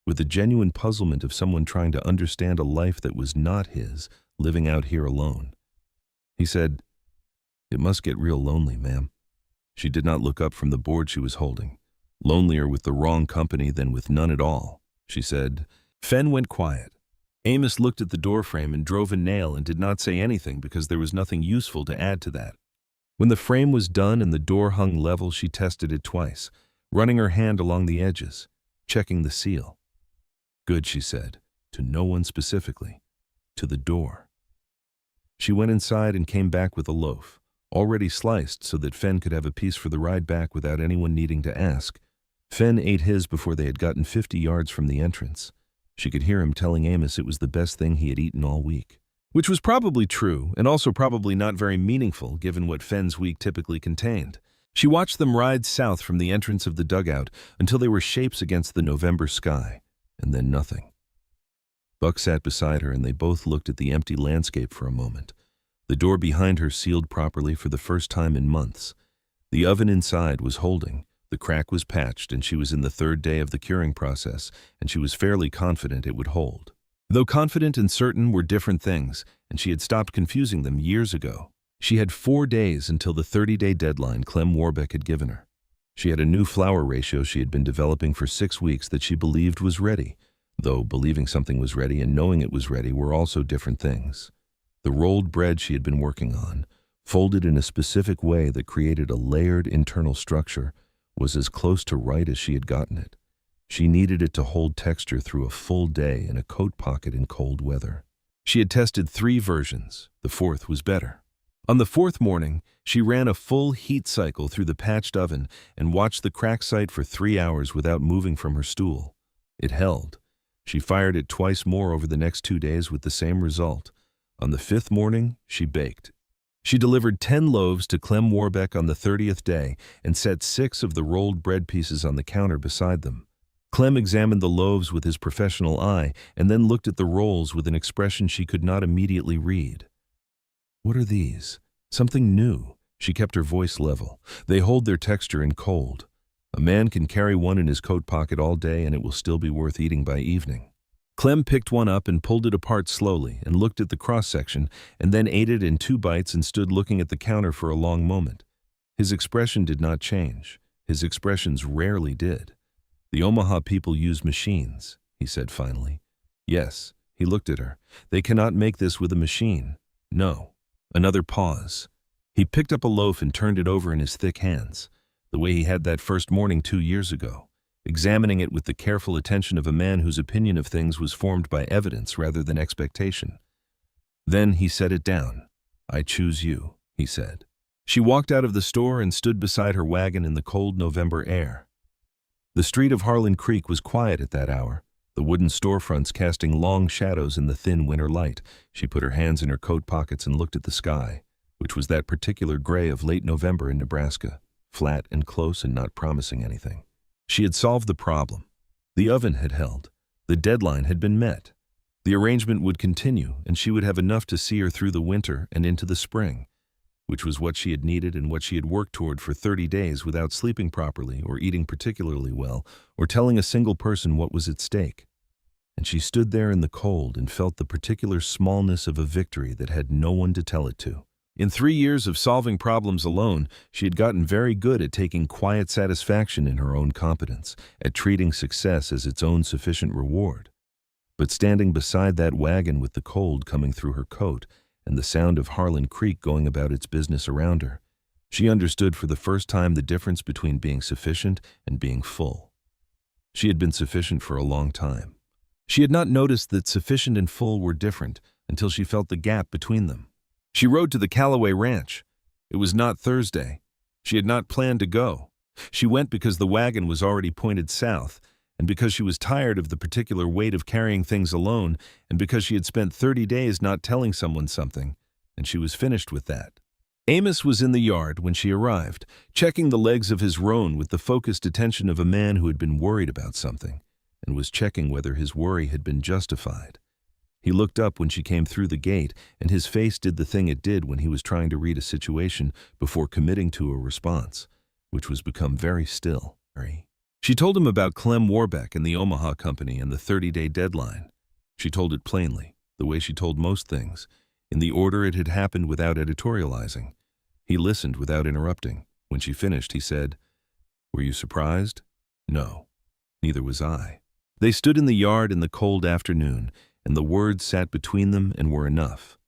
with the genuine puzzlement of someone trying to understand a life that was not his, living out here alone. He said, "It must get real lonely, ma'am." She did not look up from the board she was holding. "Lonelier with the wrong company than with none at all," she said. Fen went quiet. Amos looked at the doorframe and drove a nail and did not say anything because there was nothing useful to add to that. When the frame was done and the door hung level, she tested it twice, running her hand along the edges, checking the seal. "Good," she said, to no one specifically, to the door. She went inside and came back with a loaf, already sliced so that Fen could have a piece for the ride back without anyone needing to ask. Fen ate his before they had gotten 50 yards from the entrance. She could hear him telling Amos it was the best thing he had eaten all week, which was probably true and also probably not very meaningful given what Fen's week typically contained. She watched them ride south from the entrance of the dugout until they were shapes against the November sky, and then nothing. Buck sat beside her and they both looked at the empty landscape for a moment. The door behind her sealed properly for the first time in months. The oven inside was holding. The crack was patched and she was in the 3rd day of the curing process, and she was fairly confident it would hold. Though confident and certain were different things, and she had stopped confusing them years ago. She had 4 days until the 30-day deadline Clem Warbeck had given her. She had a new flour ratio she had been developing for 6 weeks that she believed was ready, though believing something was ready and knowing it was ready were also different things. The rolled bread she had been working on, folded in a specific way that created a layered internal structure, was as close to right as she had gotten it. She needed it to hold texture through a full day in a coat pocket in cold weather. She had tested 3 versions. The 4th was better. On the 4th morning, she ran a full heat cycle through the patched oven and watched the crack site for 3 hours without moving from her stool. It held. She fired it twice more over the next 2 days with the same result. On the 5th morning, she baked. She delivered 10 loaves to Clem Warbeck on the 30th day and set 6 of the rolled bread pieces on the counter beside them. Clem examined the loaves with his professional eye and then looked at the rolls with an expression she could not immediately read. "What are these? Something new." She kept her voice level. "They hold their texture in cold. A man can carry one in his coat pocket all day and it will still be worth eating by evening." Clem picked one up and pulled it apart slowly and looked at the cross-section and then ate it in 2 bites and stood looking at the counter for a long moment. His expression did not change. His expressions rarely did. "The Omaha people use machines," he said finally. "Yes," he looked at her. "They cannot make this with a machine. No." Another pause. He picked up a loaf and turned it over in his thick hands, the way he had that first morning 2 years ago, examining it with the careful attention of a man whose opinion of things was formed by evidence rather than expectation. Then he set it down. "I choose you," he said. She walked out of the store and stood beside her wagon in the cold November air. The street of Harlan Creek was quiet at that hour, the wooden storefronts casting long shadows in the thin winter light. She put her hands in her coat pockets and looked at the sky, which was that particular gray of late November in Nebraska, flat and close and not promising anything. She had solved the problem. The oven had held. The deadline had been met. The arrangement would continue, and she would have enough to see her through the winter and into the spring, which was what she had needed and what she had worked toward for 30 days without sleeping properly or eating particularly well or telling a single person what was at stake. And she stood there in the cold and felt the particular smallness of a victory that had no one to tell it to. In 3 years of solving problems alone, she had gotten very good at taking quiet satisfaction in her own competence, at treating success as its own sufficient reward. But standing beside that wagon with the cold coming through her coat and the sound of Harlan Creek going about its business around her, she understood for the first time the difference between being sufficient and being full. She had been sufficient for a long time. She had not noticed that sufficient and full were different until she felt the gap between them. She rode to the Callaway Ranch. It was not Thursday. She had not planned to go. She went because the wagon was already pointed south, and because she was tired of the particular weight of carrying things alone, and because she had spent 30 days not telling someone something, and she was finished with that. Amos was in the yard when she arrived, checking the legs of his roan with the focused attention of a man who had been worried about something, and was checking whether his worry had been justified. He looked up when she came through the gate, and his face did the thing it did when he was trying to read a situation before committing to a response, which was become very still. She told him about Clem Warbeck and the Omaha Company and the 30-day deadline. She told it plainly, the way she told most things, in the order it had happened without editorializing. He listened without interrupting. When she finished, he said, "Were you surprised?" "No. Neither was I." They stood in the yard in the cold afternoon, and the words sat between them and were enough.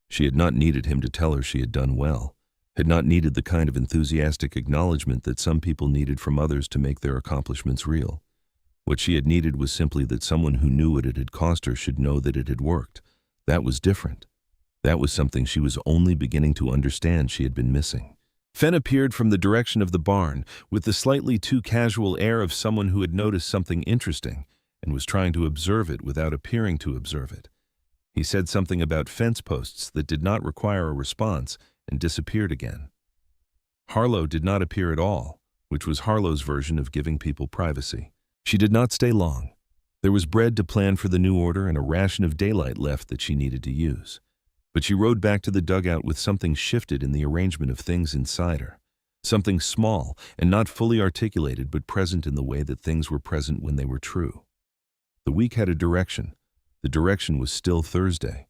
She had not needed him to tell her she had done well, had not needed the kind of enthusiastic acknowledgement that some people needed from others to make their accomplishments real. What she had needed was simply that someone who knew what it had cost her should know that it had worked. That was different. That was something she was only beginning to understand she had been missing. Fen appeared from the direction of the barn, with the slightly too casual air of someone who had noticed something interesting and was trying to observe it without appearing to observe it. He said something about fence posts that did not require a response and disappeared again. Harlow did not appear at all, which was Harlow's version of giving people privacy. She did not stay long. There was bread to plan for the new order and a ration of daylight left that she needed to use. But she rode back to the dugout with something shifted in the arrangement of things inside her. Something small and not fully articulated but present in the way that things were present when they were true. The week had a direction. The direction was still Thursday.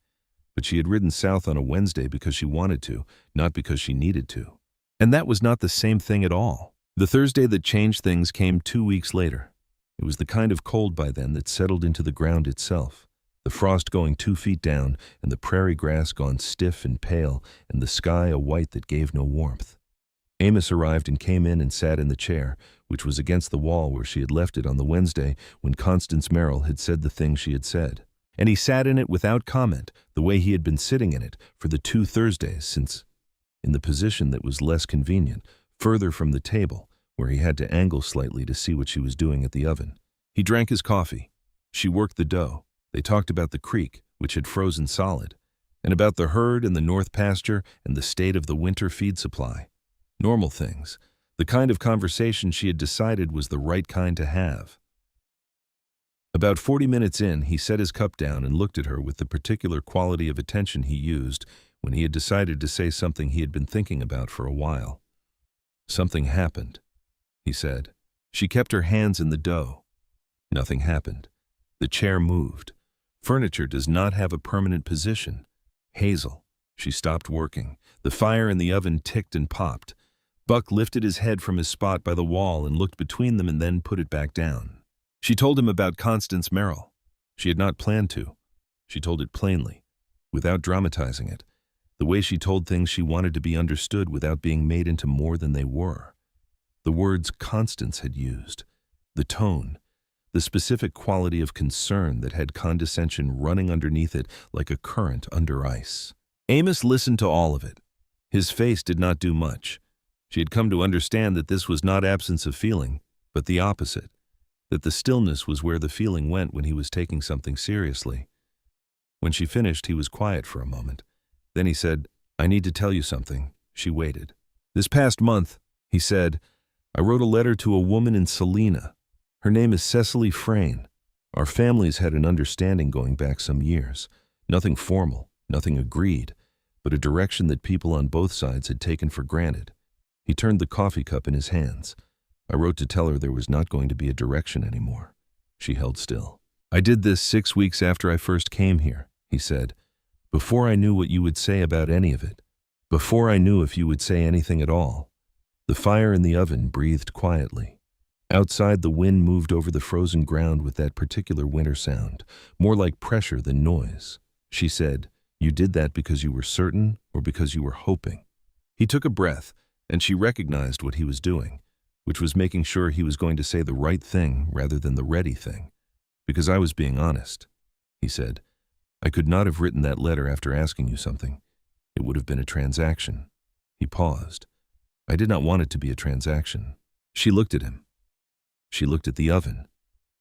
But she had ridden south on a Wednesday because she wanted to, not because she needed to. And that was not the same thing at all. The Thursday that changed things came 2 weeks later. It was the kind of cold by then that settled into the ground itself. The frost going 2 feet down, and the prairie grass gone stiff and pale, and the sky a white that gave no warmth. Amos arrived and came in and sat in the chair, which was against the wall where she had left it on the Wednesday when Constance Merrill had said the thing she had said. And he sat in it without comment, the way he had been sitting in it for the 2 Thursdays since, in the position that was less convenient, further from the table, where he had to angle slightly to see what she was doing at the oven. He drank his coffee. She worked the dough. They talked about the creek, which had frozen solid, and about the herd and the north pasture and the state of the winter feed supply. Normal things, the kind of conversation she had decided was the right kind to have. About 40 minutes in, he set his cup down and looked at her with the particular quality of attention he used when he had decided to say something he had been thinking about for a while. "Something happened," he said. She kept her hands in the dough. Nothing happened. The chair moved. Furniture does not have a permanent position. Hazel. She stopped working. The fire in the oven ticked and popped. Buck lifted his head from his spot by the wall and looked between them and then put it back down. She told him about Constance Merrill. She had not planned to. She told it plainly, without dramatizing it, the way she told things she wanted to be understood without being made into more than they were. The words Constance had used, the tone, the specific quality of concern that had condescension running underneath it like a current under ice. Amos listened to all of it. His face did not do much. She had come to understand that this was not absence of feeling, but the opposite, that the stillness was where the feeling went when he was taking something seriously. When she finished, he was quiet for a moment. Then he said, "I need to tell you something." She waited. "This past month," he said, "I wrote a letter to a woman in Salina. Her name is Cecily Frayne. Our families had an understanding going back some years. Nothing formal, nothing agreed, but a direction that people on both sides had taken for granted." He turned the coffee cup in his hands. "I wrote to tell her there was not going to be a direction anymore." She held still. "I did this 6 weeks after I first came here," he said, "before I knew what you would say about any of it, before I knew if you would say anything at all." The fire in the oven breathed quietly. Outside, the wind moved over the frozen ground with that particular winter sound, more like pressure than noise. She said, "You did that because you were certain or because you were hoping?" He took a breath, and she recognized what he was doing, which was making sure he was going to say the right thing rather than the ready thing. "Because I was being honest," he said. "I could not have written that letter after asking you something. It would have been a transaction." He paused. "I did not want it to be a transaction." She looked at him. She looked at the oven.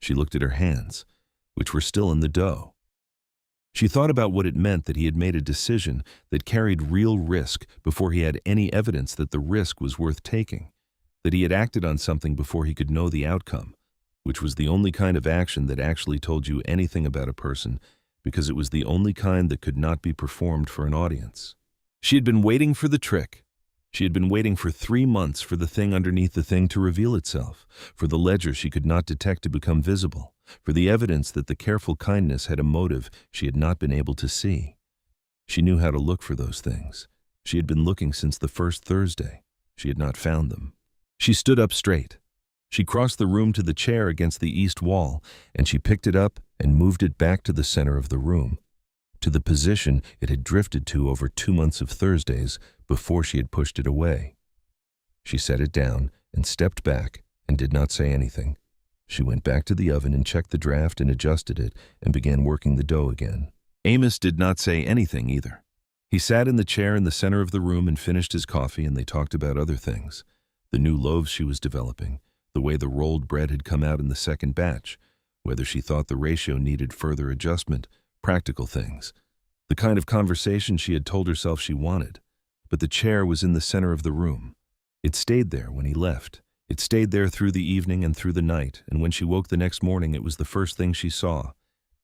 She looked at her hands, which were still in the dough. She thought about what it meant that he had made a decision that carried real risk before he had any evidence that the risk was worth taking, that he had acted on something before he could know the outcome, which was the only kind of action that actually told you anything about a person, because it was the only kind that could not be performed for an audience. She had been waiting for the trick. She had been waiting for 3 months for the thing underneath the thing to reveal itself, for the ledger she could not detect to become visible, for the evidence that the careful kindness had a motive she had not been able to see. She knew how to look for those things. She had been looking since the first Thursday. She had not found them. She stood up straight. She crossed the room to the chair against the east wall, and she picked it up and moved it back to the center of the room, to the position it had drifted to over 2 months of Thursdays before she had pushed it away. She set it down and stepped back and did not say anything. She went back to the oven and checked the draft and adjusted it and began working the dough again. Amos did not say anything either. He sat in the chair in the center of the room and finished his coffee, and they talked about other things. The new loaves she was developing, the way the rolled bread had come out in the second batch, whether she thought the ratio needed further adjustment, practical things, the kind of conversation she had told herself she wanted. But the chair was in the center of the room. It stayed there when he left. It stayed there through the evening and through the night, and when she woke the next morning it was the first thing she saw.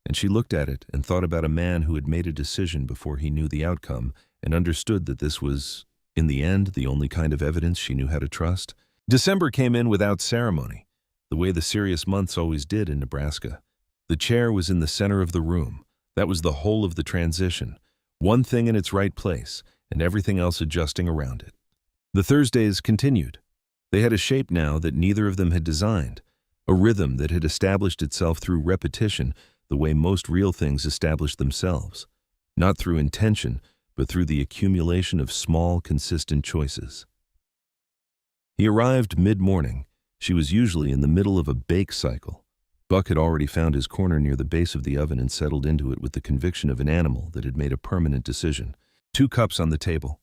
And she looked at it and thought about a man who had made a decision before he knew the outcome and understood that this was, in the end, the only kind of evidence she knew how to trust. December came in without ceremony, the way the serious months always did in Nebraska. The chair was in the center of the room. That was the whole of the transition, one thing in its right place, and everything else adjusting around it. The Thursdays continued. They had a shape now that neither of them had designed, a rhythm that had established itself through repetition, the way most real things establish themselves, not through intention, but through the accumulation of small, consistent choices. He arrived mid-morning. She was usually in the middle of a bake cycle. Buck had already found his corner near the base of the oven and settled into it with the conviction of an animal that had made a permanent decision. 2 cups on the table,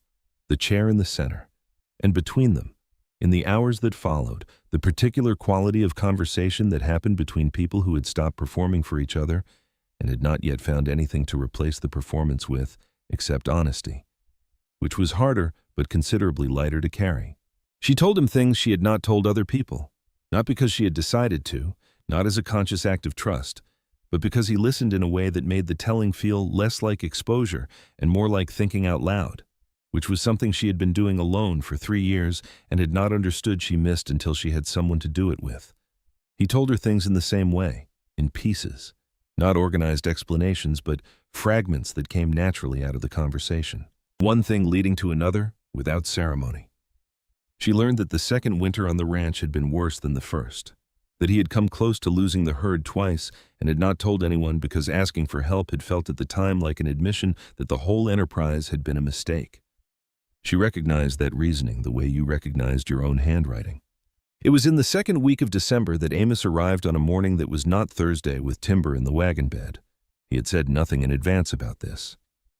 the chair in the center, and between them, in the hours that followed, the particular quality of conversation that happened between people who had stopped performing for each other and had not yet found anything to replace the performance with except honesty, which was harder but considerably lighter to carry. She told him things she had not told other people, not because she had decided to, not as a conscious act of trust, but because he listened in a way that made the telling feel less like exposure and more like thinking out loud, which was something she had been doing alone for 3 years and had not understood she missed until she had someone to do it with. He told her things in the same way, in pieces, not organized explanations, but fragments that came naturally out of the conversation, one thing leading to another without ceremony. She learned that the second winter on the ranch had been worse than the first, that he had come close to losing the herd twice and had not told anyone because asking for help had felt at the time like an admission that the whole enterprise had been a mistake. She recognized that reasoning the way you recognized your own handwriting. It was in the second week of December that Amos arrived on a morning that was not Thursday with Timber in the wagon bed. He had said nothing in advance about this.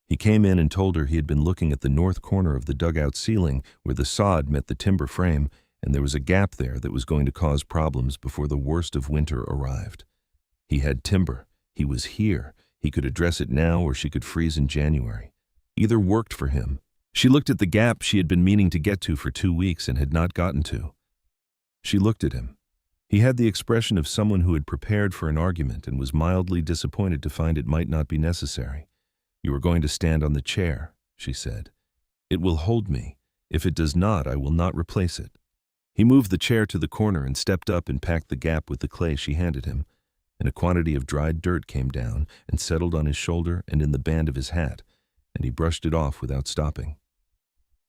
He came in and told her he had been looking at the north corner of the dugout ceiling where the sod met the timber frame, and there was a gap there that was going to cause problems before the worst of winter arrived. He had timber. He was here. He could address it now, or she could freeze in January. Either worked for him. She looked at the gap she had been meaning to get to for 2 weeks and had not gotten to. She looked at him. He had the expression of someone who had prepared for an argument and was mildly disappointed to find it might not be necessary. "You are going to stand on the chair," she said. "It will hold me. If it does not, I will not replace it." He moved the chair to the corner and stepped up and packed the gap with the clay she handed him, and a quantity of dried dirt came down and settled on his shoulder and in the band of his hat, and he brushed it off without stopping.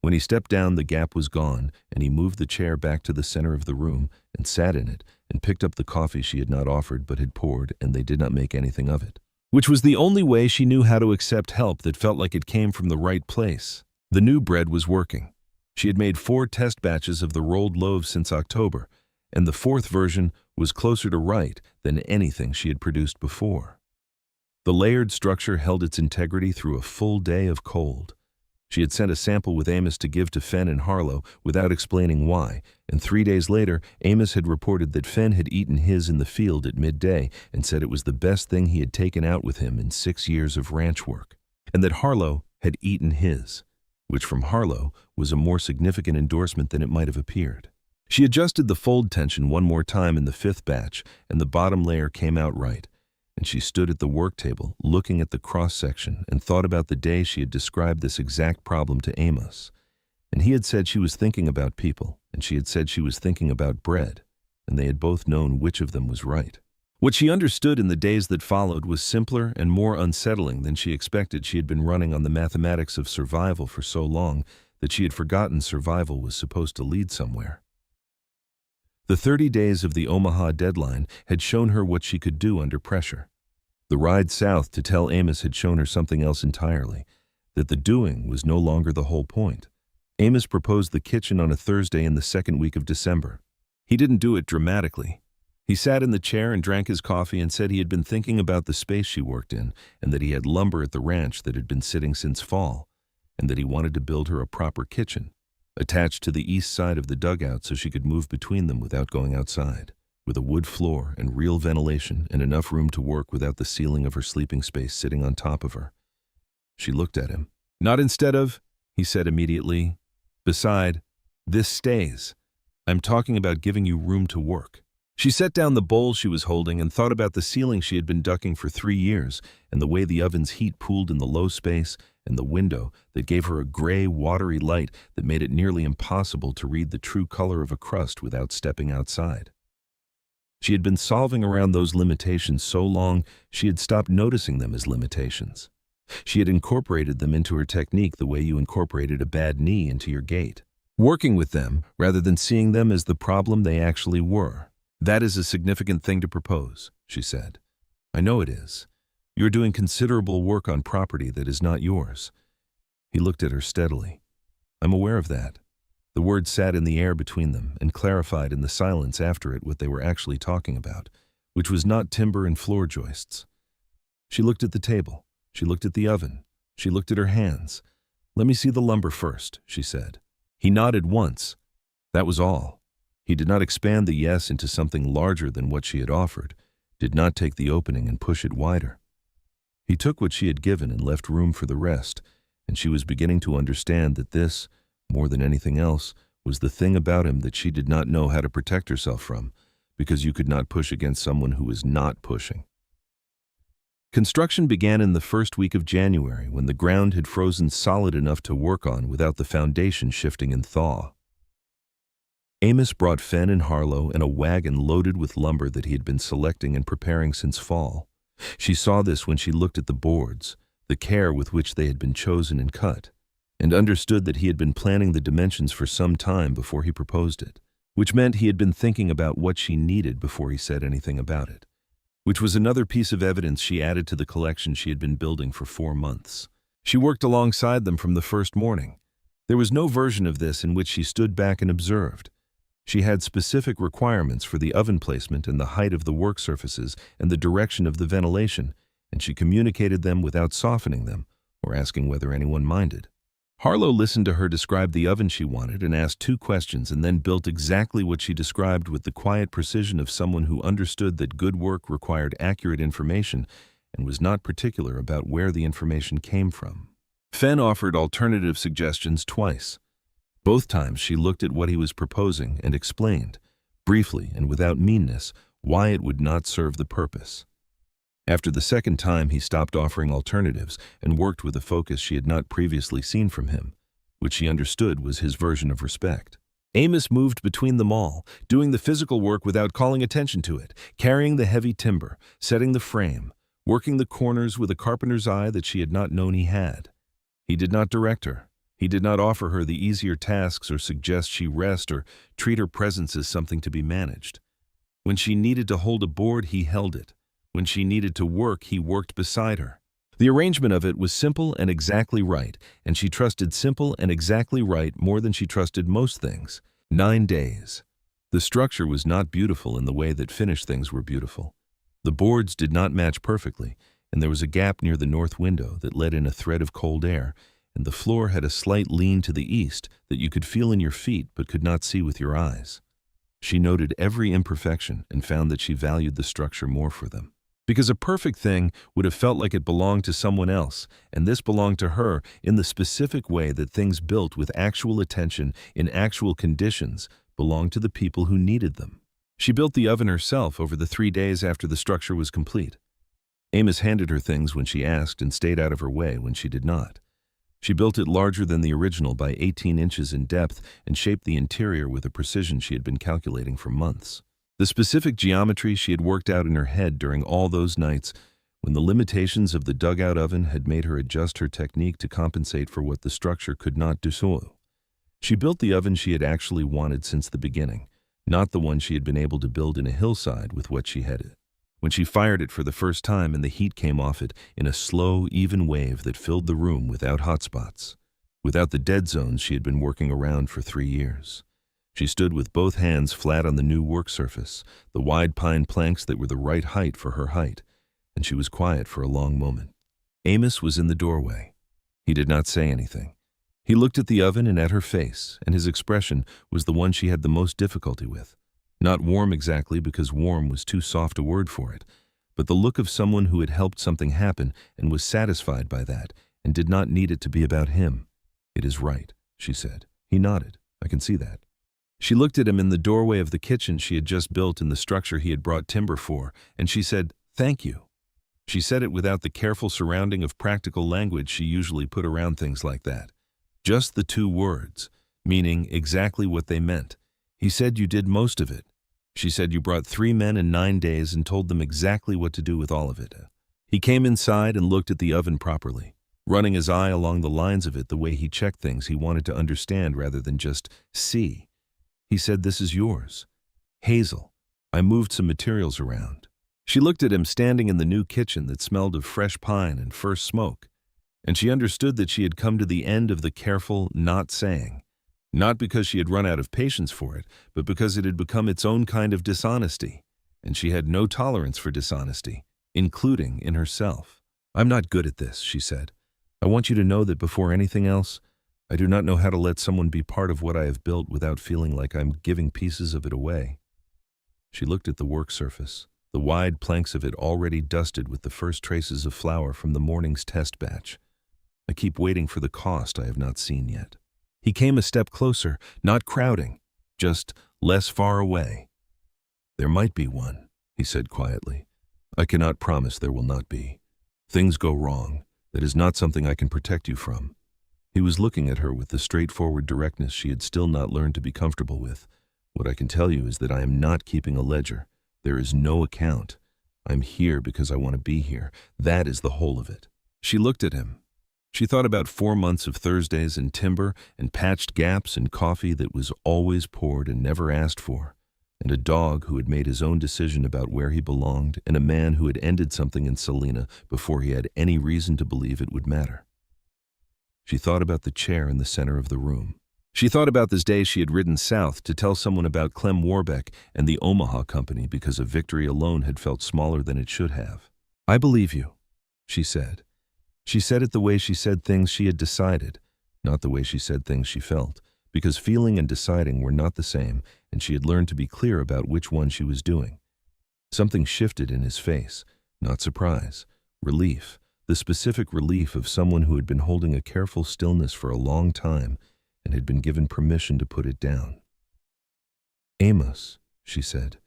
When he stepped down, the gap was gone, and he moved the chair back to the center of the room and sat in it and picked up the coffee she had not offered but had poured, and they did not make anything of it. Which was the only way she knew how to accept help that felt like it came from the right place. The new bread was working. She had made 4 test batches of the rolled loaves since October, and the 4th version was closer to right than anything she had produced before. The layered structure held its integrity through a full day of cold. She had sent a sample with Amos to give to Fenn and Harlow without explaining why, and 3 days later, Amos had reported that Fenn had eaten his in the field at midday and said it was the best thing he had taken out with him in 6 years of ranch work, and that Harlow had eaten his, which from Harlow was a more significant endorsement than it might have appeared. She adjusted the fold tension one more time in the 5th batch, and the bottom layer came out right, and she stood at the work table looking at the cross-section and thought about the day she had described this exact problem to Amos. And he had said she was thinking about people, and she had said she was thinking about bread, and they had both known which of them was right. What she understood in the days that followed was simpler and more unsettling than she expected. She had been running on the mathematics of survival for so long that she had forgotten survival was supposed to lead somewhere. The 30 days of the Omaha deadline had shown her what she could do under pressure. The ride south to tell Amos had shown her something else entirely, that the doing was no longer the whole point. Amos proposed the kitchen on a Thursday in the 2nd week of December. He didn't do it dramatically. He sat in the chair and drank his coffee and said he had been thinking about the space she worked in, and that he had lumber at the ranch that had been sitting since fall, and that he wanted to build her a proper kitchen, attached to the east side of the dugout so she could move between them without going outside, with a wood floor and real ventilation and enough room to work without the ceiling of her sleeping space sitting on top of her. She looked at him. "Not instead of," he said immediately. "Beside, this stays. I'm talking about giving you room to work." She set down the bowl she was holding and thought about the ceiling she had been ducking for 3 years and the way the oven's heat pooled in the low space and the window that gave her a gray, watery light that made it nearly impossible to read the true color of a crust without stepping outside. She had been solving around those limitations so long she had stopped noticing them as limitations. She had incorporated them into her technique the way you incorporated a bad knee into your gait, working with them rather than seeing them as the problem they actually were. "That is a significant thing to propose," she said. "I know it is. You're doing considerable work on property that is not yours." He looked at her steadily. "I'm aware of that." The words sat in the air between them and clarified in the silence after it what they were actually talking about, which was not timber and floor joists. She looked at the table. She looked at the oven. She looked at her hands. "Let me see the lumber first," she said. He nodded once. That was all. He did not expand the yes into something larger than what she had offered, did not take the opening and push it wider. He took what she had given and left room for the rest, and she was beginning to understand that this, more than anything else, was the thing about him that she did not know how to protect herself from, because you could not push against someone who was not pushing. Construction began in the 1st week of January when the ground had frozen solid enough to work on without the foundation shifting in thaw. Amos brought Fenn and Harlow in a wagon loaded with lumber that he had been selecting and preparing since fall. She saw this when she looked at the boards, the care with which they had been chosen and cut, and understood that he had been planning the dimensions for some time before he proposed it, which meant he had been thinking about what she needed before he said anything about it, which was another piece of evidence she added to the collection she had been building for 4 months. She worked alongside them from the first morning. There was no version of this in which she stood back and observed. She had specific requirements for the oven placement and the height of the work surfaces and the direction of the ventilation, and she communicated them without softening them or asking whether anyone minded. Harlow listened to her describe the oven she wanted and asked 2 questions and then built exactly what she described with the quiet precision of someone who understood that good work required accurate information and was not particular about where the information came from. Fenn offered alternative suggestions twice. Both times she looked at what he was proposing and explained, briefly and without meanness, why it would not serve the purpose. After the second time, he stopped offering alternatives and worked with a focus she had not previously seen from him, which she understood was his version of respect. Amos moved between them all, doing the physical work without calling attention to it, carrying the heavy timber, setting the frame, working the corners with a carpenter's eye that she had not known he had. He did not direct her. He did not offer her the easier tasks or suggest she rest or treat her presence as something to be managed. When she needed to hold a board, he held it. When she needed to work, he worked beside her. The arrangement of it was simple and exactly right, and she trusted simple and exactly right more than she trusted most things. 9 days. The structure was not beautiful in the way that finished things were beautiful. The boards did not match perfectly, and there was a gap near the north window that let in a thread of cold air, and the floor had a slight lean to the east that you could feel in your feet but could not see with your eyes. She noted every imperfection and found that she valued the structure more for them. Because a perfect thing would have felt like it belonged to someone else, and this belonged to her in the specific way that things built with actual attention in actual conditions belonged to the people who needed them. She built the oven herself over the 3 days after the structure was complete. Amos handed her things when she asked and stayed out of her way when she did not. She built it larger than the original by 18 inches in depth and shaped the interior with a precision she had been calculating for months. The specific geometry she had worked out in her head during all those nights when the limitations of the dugout oven had made her adjust her technique to compensate for what the structure could not do so. She built the oven she had actually wanted since the beginning, not the one she had been able to build in a hillside with what she had. When she fired it for the first time and the heat came off it in a slow, even wave that filled the room without hot spots, without the dead zones she had been working around for 3 years. She stood with both hands flat on the new work surface, the wide pine planks that were the right height for her height, and she was quiet for a long moment. Amos was in the doorway. He did not say anything. He looked at the oven and at her face, and his expression was the one she had the most difficulty with. Not warm exactly, because warm was too soft a word for it, but the look of someone who had helped something happen and was satisfied by that and did not need it to be about him. "It is right," she said. He nodded. "I can see that." She looked at him in the doorway of the kitchen she had just built in the structure he had brought timber for, and she said, "Thank you." She said it without the careful surrounding of practical language she usually put around things like that. Just the 2 words, meaning exactly what they meant. He said you did most of it. She said you brought 3 men in 9 days and told them exactly what to do with all of it. He came inside and looked at the oven properly, running his eye along the lines of it the way he checked things he wanted to understand rather than just see. He said, "This is yours. Hazel, I moved some materials around." She looked at him standing in the new kitchen that smelled of fresh pine and first smoke, and she understood that she had come to the end of the careful not saying, not because she had run out of patience for it, but because it had become its own kind of dishonesty, and she had no tolerance for dishonesty, including in herself. "I'm not good at this," she said. "I want you to know that before anything else, I do not know how to let someone be part of what I have built without feeling like I'm giving pieces of it away." She looked at the work surface, the wide planks of it already dusted with the first traces of flour from the morning's test batch. "I keep waiting for the cost I have not seen yet." He came a step closer, not crowding, just less far away. "There might be one," he said quietly. "I cannot promise there will not be. Things go wrong. That is not something I can protect you from." He was looking at her with the straightforward directness she had still not learned to be comfortable with. "What I can tell you is that I am not keeping a ledger. There is no account. I'm here because I want to be here. That is the whole of it." She looked at him. She thought about 4 months of Thursdays and timber and patched gaps and coffee that was always poured and never asked for, and a dog who had made his own decision about where he belonged, and a man who had ended something in Selena before he had any reason to believe it would matter. She thought about the chair in the center of the room. She thought about this day she had ridden south to tell someone about Clem Warbeck and the Omaha Company because a victory alone had felt smaller than it should have. "I believe you," she said. She said it the way she said things she had decided, not the way she said things she felt, because feeling and deciding were not the same, and she had learned to be clear about which one she was doing. Something shifted in his face, not surprise, relief, the specific relief of someone who had been holding a careful stillness for a long time and had been given permission to put it down. "Amos," she said.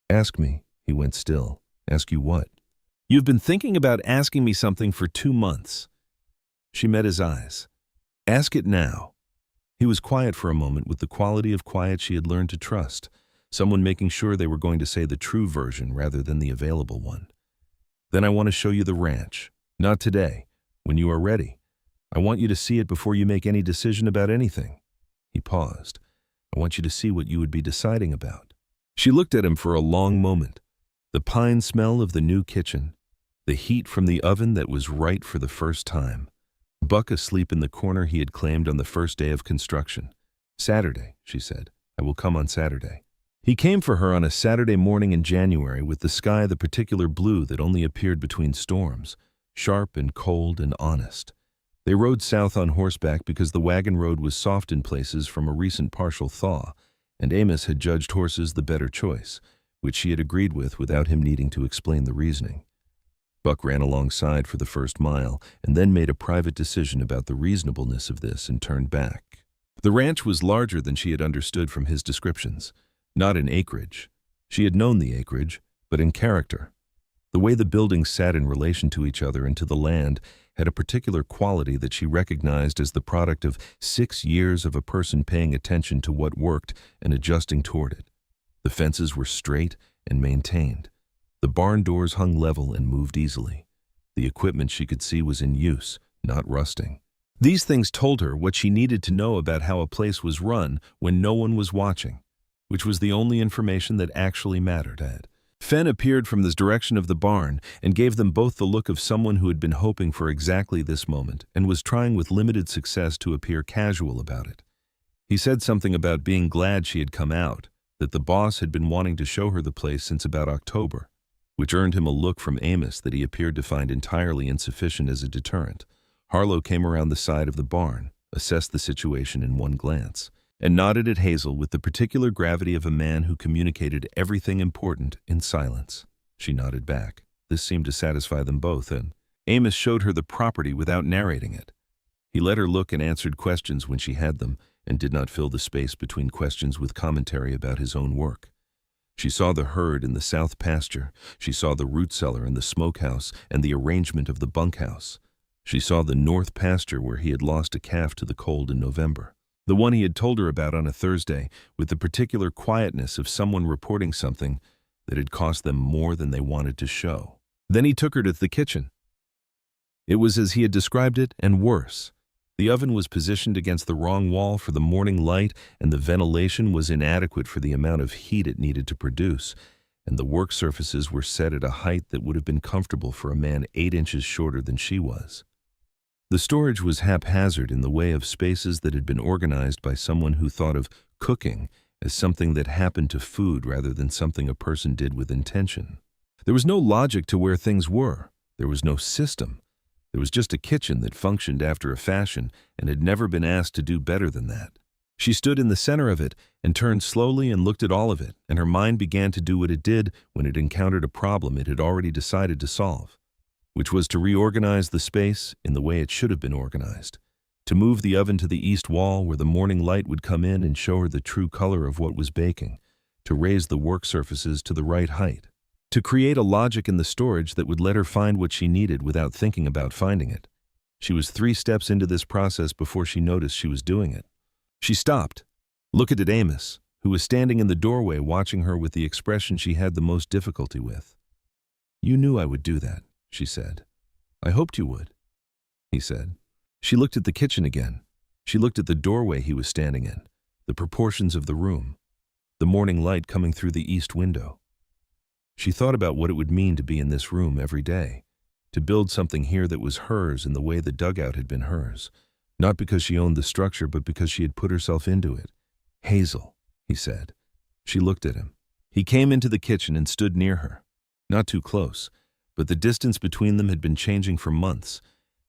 "Ask me." He went still. "Ask you what?" "You've been thinking about asking me something for 2 months." She met his eyes. "Ask it now." He was quiet for a moment with the quality of quiet she had learned to trust, someone making sure they were going to say the true version rather than the available one. "Then I want to show you the ranch. Not today. When you are ready. I want you to see it before you make any decision about anything." He paused. "I want you to see what you would be deciding about." She looked at him for a long moment. The pine smell of the new kitchen, the heat from the oven that was right for the first time. Buck asleep in the corner he had claimed on the first day of construction. "Saturday," she said. "I will come on Saturday." He came for her on a Saturday morning in January with the sky the particular blue that only appeared between storms, sharp and cold and honest. They rode south on horseback because the wagon road was soft in places from a recent partial thaw, and Amos had judged horses the better choice, which she had agreed with without him needing to explain the reasoning. Buck ran alongside for the first mile and then made a private decision about the reasonableness of this and turned back. The ranch was larger than she had understood from his descriptions, not in acreage. She had known the acreage, but in character. The way the buildings sat in relation to each other and to the land had a particular quality that she recognized as the product of 6 years of a person paying attention to what worked and adjusting toward it. The fences were straight and maintained. The barn doors hung level and moved easily. The equipment she could see was in use, not rusting. These things told her what she needed to know about how a place was run when no one was watching, which was the only information that actually mattered. Fenn appeared from the direction of the barn and gave them both the look of someone who had been hoping for exactly this moment and was trying with limited success to appear casual about it. He said something about being glad she had come out, that the boss had been wanting to show her the place since about October, which earned him a look from Amos that he appeared to find entirely insufficient as a deterrent. Harlow came around the side of the barn, assessed the situation in one glance, and nodded at Hazel with the particular gravity of a man who communicated everything important in silence. She nodded back. This seemed to satisfy them both, and Amos showed her the property without narrating it. He let her look and answered questions when she had them, and did not fill the space between questions with commentary about his own work. She saw the herd in the south pasture. She saw the root cellar and the smokehouse and the arrangement of the bunkhouse. She saw the north pasture where he had lost a calf to the cold in November. The one he had told her about on a Thursday, with the particular quietness of someone reporting something that had cost them more than they wanted to show. Then he took her to the kitchen. It was as he had described it, and worse. The oven was positioned against the wrong wall for the morning light, and the ventilation was inadequate for the amount of heat it needed to produce, and the work surfaces were set at a height that would have been comfortable for a man 8 inches shorter than she was. The storage was haphazard in the way of spaces that had been organized by someone who thought of cooking as something that happened to food rather than something a person did with intention. There was no logic to where things were. There was no system. There was just a kitchen that functioned after a fashion and had never been asked to do better than that. She stood in the center of it and turned slowly and looked at all of it, and her mind began to do what it did when it encountered a problem it had already decided to solve, which was to reorganize the space in the way it should have been organized, to move the oven to the east wall where the morning light would come in and show her the true color of what was baking, to raise the work surfaces to the right height, to create a logic in the storage that would let her find what she needed without thinking about finding it. She was 3 steps into this process before she noticed she was doing it. She stopped, looked at Amos, who was standing in the doorway watching her with the expression she had the most difficulty with. "You knew I would do that," she said. "I hoped you would," he said. She looked at the kitchen again. She looked at the doorway he was standing in, the proportions of the room, the morning light coming through the east window. She thought about what it would mean to be in this room every day, to build something here that was hers in the way the dugout had been hers, Not because she owned the structure, but because she had put herself into it. "Hazel," he said. She looked at him. He came into the kitchen and stood near her. Not too close, but the distance between them had been changing for months,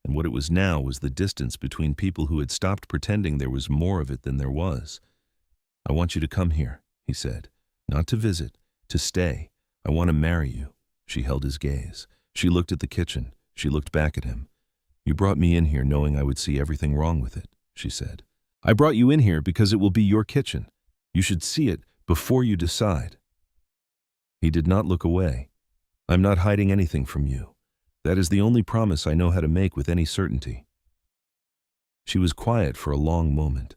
and what it was now was the distance between people who had stopped pretending there was more of it than there was. "I want you to come here," he said. "Not to visit, to stay. I want to marry you." She held his gaze. She looked at the kitchen. She looked back at him. "You brought me in here knowing I would see everything wrong with it," she said. "I brought you in here because it will be your kitchen. You should see it before you decide." He did not look away. "I'm not hiding anything from you. That is the only promise I know how to make with any certainty." She was quiet for a long moment.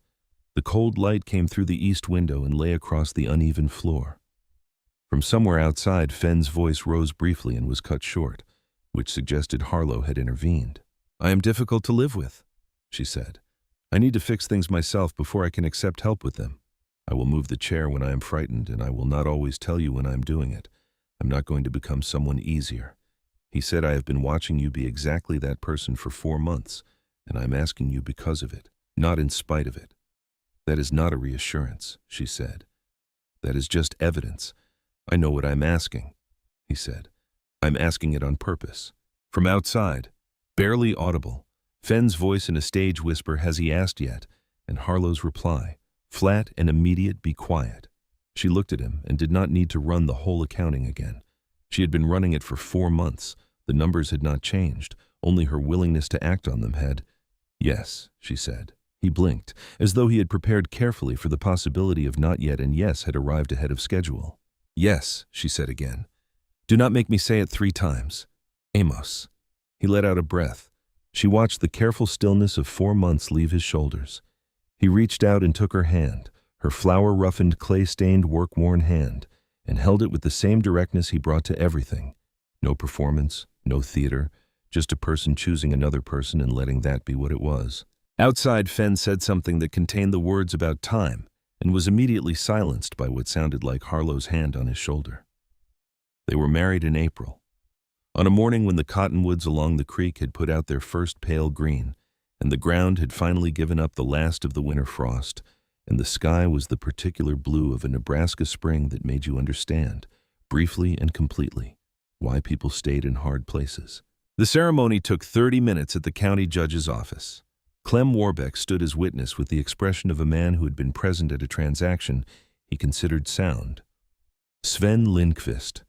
The cold light came through the east window and lay across the uneven floor. From somewhere outside, Fenn's voice rose briefly and was cut short, which suggested Harlow had intervened. "I am difficult to live with," she said. "I need to fix things myself before I can accept help with them. I will move the chair when I am frightened, and I will not always tell you when I am doing it. I'm not going to become someone easier. He said I have been watching you be exactly that person for 4 months, and I am asking you because of it, not in spite of it." "That is not a reassurance," she said. "That is just evidence. I know what I'm asking," he said. "I'm asking it on purpose." From outside, barely audible, Fenn's voice in a stage whisper, "Has he asked yet?" and Harlow's reply, flat and immediate, "Be quiet." She looked at him and did not need to run the whole accounting again. She had been running it for 4 months. The numbers had not changed. Only her willingness to act on them had. "Yes," she said. He blinked, as though he had prepared carefully for the possibility of not yet, and yes had arrived ahead of schedule. "Yes," she said again. "Do not make me say it 3 times. Amos." He let out a breath. She watched the careful stillness of 4 months leave his shoulders. He reached out and took her hand, her flour-roughened, clay-stained, work-worn hand, and held it with the same directness he brought to everything. No performance, no theater, just a person choosing another person and letting that be what it was. Outside, Fenn said something that contained the words about time, and was immediately silenced by what sounded like Harlow's hand on his shoulder. They were married in April. On a morning when the cottonwoods along the creek had put out their first pale green, and the ground had finally given up the last of the winter frost, and the sky was the particular blue of a Nebraska spring that made you understand, briefly and completely, why people stayed in hard places. The ceremony took 30 minutes at the county judge's office. Clem Warbeck stood as witness with the expression of a man who had been present at a transaction he considered sound. Sven Lindqvist,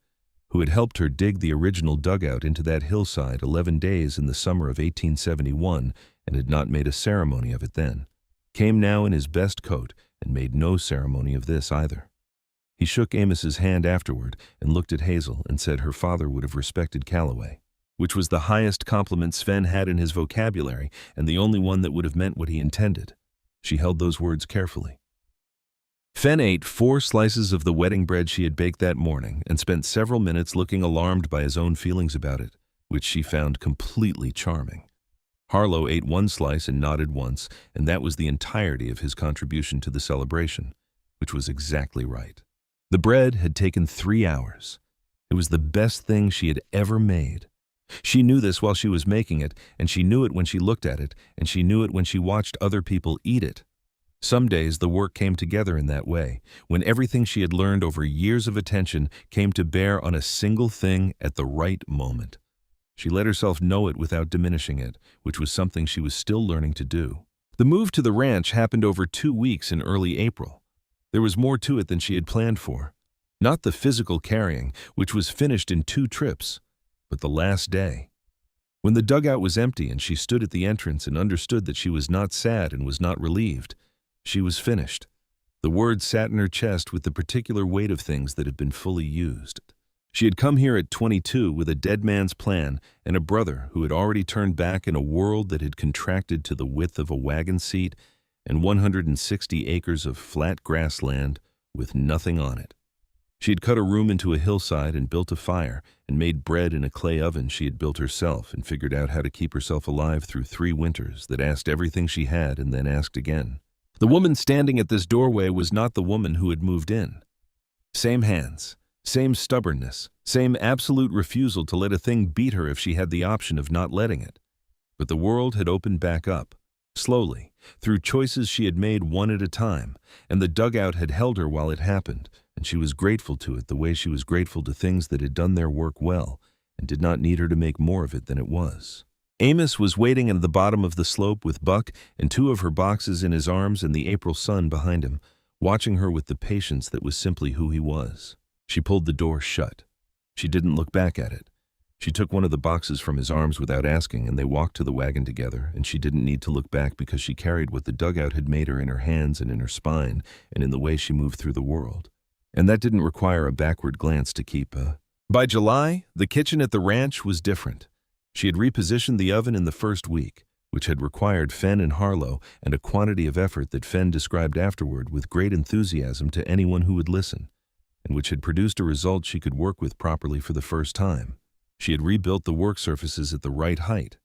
who had helped her dig the original dugout into that hillside 11 days in the summer of 1871 and had not made a ceremony of it then, came now in his best coat and made no ceremony of this either. He shook Amos's hand afterward and looked at Hazel and said her father would have respected Calloway, which was the highest compliment Sven had in his vocabulary and the only one that would have meant what he intended. She held those words carefully. Fenn ate 4 slices of the wedding bread she had baked that morning and spent several minutes looking alarmed by his own feelings about it, which she found completely charming. Harlow ate 1 slice and nodded once, and that was the entirety of his contribution to the celebration, which was exactly right. The bread had taken 3 hours. It was the best thing she had ever made. She knew this while she was making it, and she knew it when she looked at it, and she knew it when she watched other people eat it. Some days the work came together in that way, when everything she had learned over years of attention came to bear on a single thing at the right moment. She let herself know it without diminishing it, which was something she was still learning to do. The move to the ranch happened over 2 weeks in early April. There was more to it than she had planned for. Not the physical carrying, which was finished in 2 trips, but the last day. When the dugout was empty and she stood at the entrance and understood that she was not sad and was not relieved, she was finished. The words sat in her chest with the particular weight of things that had been fully used. She had come here at 22 with a dead man's plan and a brother who had already turned back in a world that had contracted to the width of a wagon seat and 160 acres of flat grassland with nothing on it. She had cut a room into a hillside and built a fire and made bread in a clay oven she had built herself and figured out how to keep herself alive through 3 winters that asked everything she had and then asked again. The woman standing at this doorway was not the woman who had moved in. Same hands, same stubbornness, same absolute refusal to let a thing beat her if she had the option of not letting it. But the world had opened back up. Slowly, through choices she had made one at a time, and the dugout had held her while it happened, and she was grateful to it the way she was grateful to things that had done their work well and did not need her to make more of it than it was. Amos was waiting at the bottom of the slope with Buck and two of her boxes in his arms and the April sun behind him, watching her with the patience that was simply who he was. She pulled the door shut. She didn't look back at it. She took one of the boxes from his arms without asking, and they walked to the wagon together, and she didn't need to look back because she carried what the dugout had made her in her hands and in her spine and in the way she moved through the world. And that didn't require a backward glance to keep. By July, the kitchen at the ranch was different. She had repositioned the oven in the first week, which had required Fenn and Harlow and a quantity of effort that Fenn described afterward with great enthusiasm to anyone who would listen, and which had produced a result she could work with properly for the first time. She had rebuilt the work surfaces at the right height.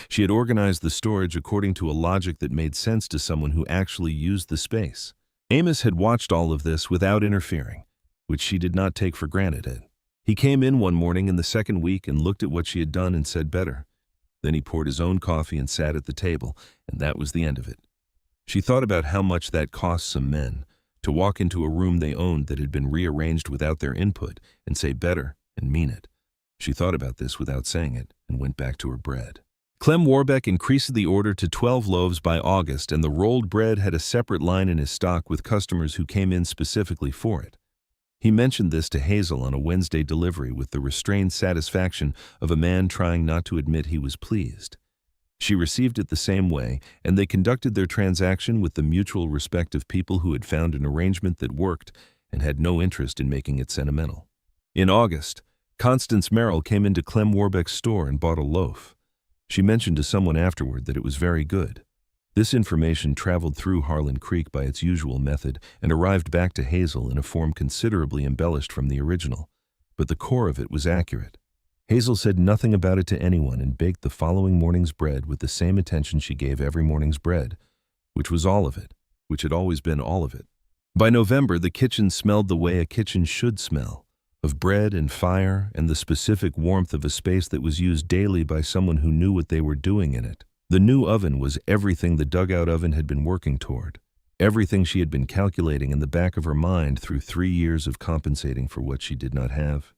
She had organized the storage according to a logic that made sense to someone who actually used the space. Amos had watched all of this without interfering, which she did not take for granted. He came in one morning in the second week and looked at what she had done and said better. Then he poured his own coffee and sat at the table, and that was the end of it. She thought about how much that cost some men, to walk into a room they owned that had been rearranged without their input and say better and mean it. She thought about this without saying it and went back to her bread. Clem Warbeck increased the order to 12 loaves by August, and the rolled bread had a separate line in his stock with customers who came in specifically for it. He mentioned this to Hazel on a Wednesday delivery with the restrained satisfaction of a man trying not to admit he was pleased. She received it the same way, and they conducted their transaction with the mutual respect of people who had found an arrangement that worked and had no interest in making it sentimental. In August, Constance Merrill came into Clem Warbeck's store and bought a loaf. She mentioned to someone afterward that it was very good. This information traveled through Harlan Creek by its usual method and arrived back to Hazel in a form considerably embellished from the original, but the core of it was accurate. Hazel said nothing about it to anyone and baked the following morning's bread with the same attention she gave every morning's bread, which was all of it, which had always been all of it. By November, the kitchen smelled the way a kitchen should smell, of bread and fire and the specific warmth of a space that was used daily by someone who knew what they were doing in it. The new oven was everything the dugout oven had been working toward, everything she had been calculating in the back of her mind through 3 years of compensating for what she did not have.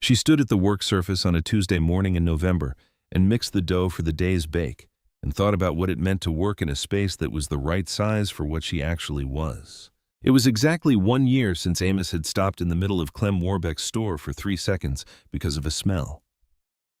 She stood at the work surface on a Tuesday morning in November and mixed the dough for the day's bake and thought about what it meant to work in a space that was the right size for what she actually was. It was exactly 1 year since Amos had stopped in the middle of Clem Warbeck's store for 3 seconds because of a smell.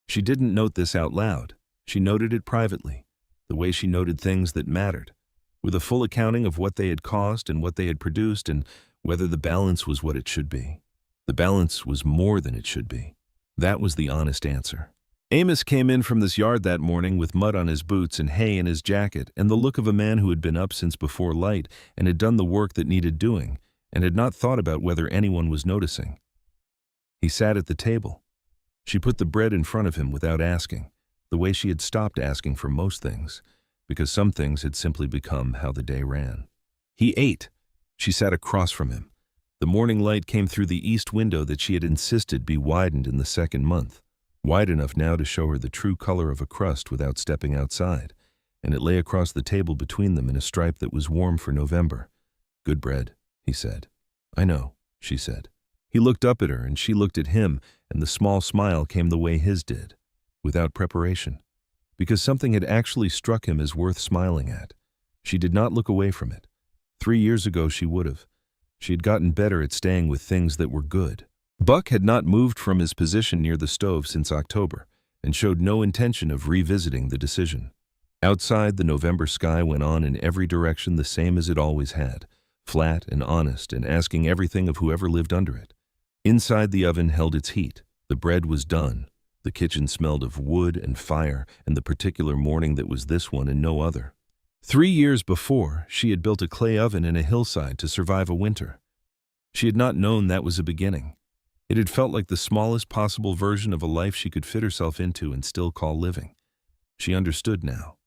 She didn't note this out loud. She noted it privately, the way she noted things that mattered, with a full accounting of what they had cost and what they had produced and whether the balance was what it should be. The balance was more than it should be. That was the honest answer. Amos came in from this yard that morning with mud on his boots and hay in his jacket and the look of a man who had been up since before light and had done the work that needed doing and had not thought about whether anyone was noticing. He sat at the table. She put the bread in front of him without asking, the way she had stopped asking for most things, because some things had simply become how the day ran. He ate. She sat across from him. The morning light came through the east window that she had insisted be widened in the second month, wide enough now to show her the true color of a crust without stepping outside, and it lay across the table between them in a stripe that was warm for November. "Good bread," he said. "I know," she said. He looked up at her, and she looked at him, and the small smile came the way his did, without preparation, because something had actually struck him as worth smiling at. She did not look away from it. 3 years ago she would have. She had gotten better at staying with things that were good. Buck had not moved from his position near the stove since October and showed no intention of revisiting the decision. Outside, the November sky went on in every direction the same as it always had, flat and honest and asking everything of whoever lived under it. Inside, the oven held its heat. The bread was done. The kitchen smelled of wood and fire and the particular morning that was this one and no other. 3 years before, she had built a clay oven in a hillside to survive a winter. She had not known that was a beginning. It had felt like the smallest possible version of a life she could fit herself into and still call living. She understood now,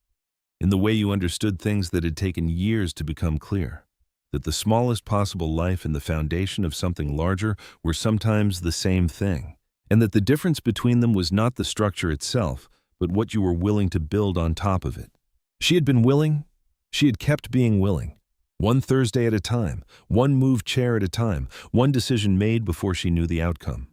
in the way you understood things that had taken years to become clear, that the smallest possible life and the foundation of something larger were sometimes the same thing, and that the difference between them was not the structure itself, but what you were willing to build on top of it. She had been willing, She had kept being willing. One Thursday at a time, one moved chair at a time, one decision made before she knew the outcome.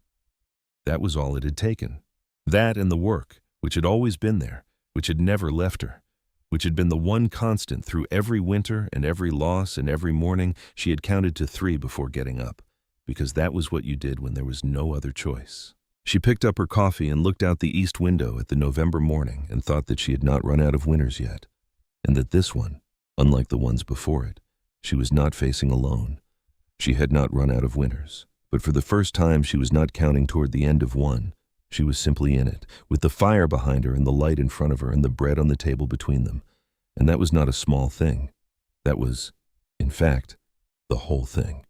That was all it had taken. That and the work, which had always been there, which had never left her, which had been the one constant through every winter and every loss and every morning. She had counted to 3 before getting up, because that was what you did when there was no other choice. She picked up her coffee and looked out the east window at the November morning and thought that she had not run out of winters yet, and that this one, unlike the ones before it, she was not facing alone. She had not run out of winters, but for the first time she was not counting toward the end of one. She was simply in it, with the fire behind her and the light in front of her and the bread on the table between them. And that was not a small thing. That was, in fact, the whole thing.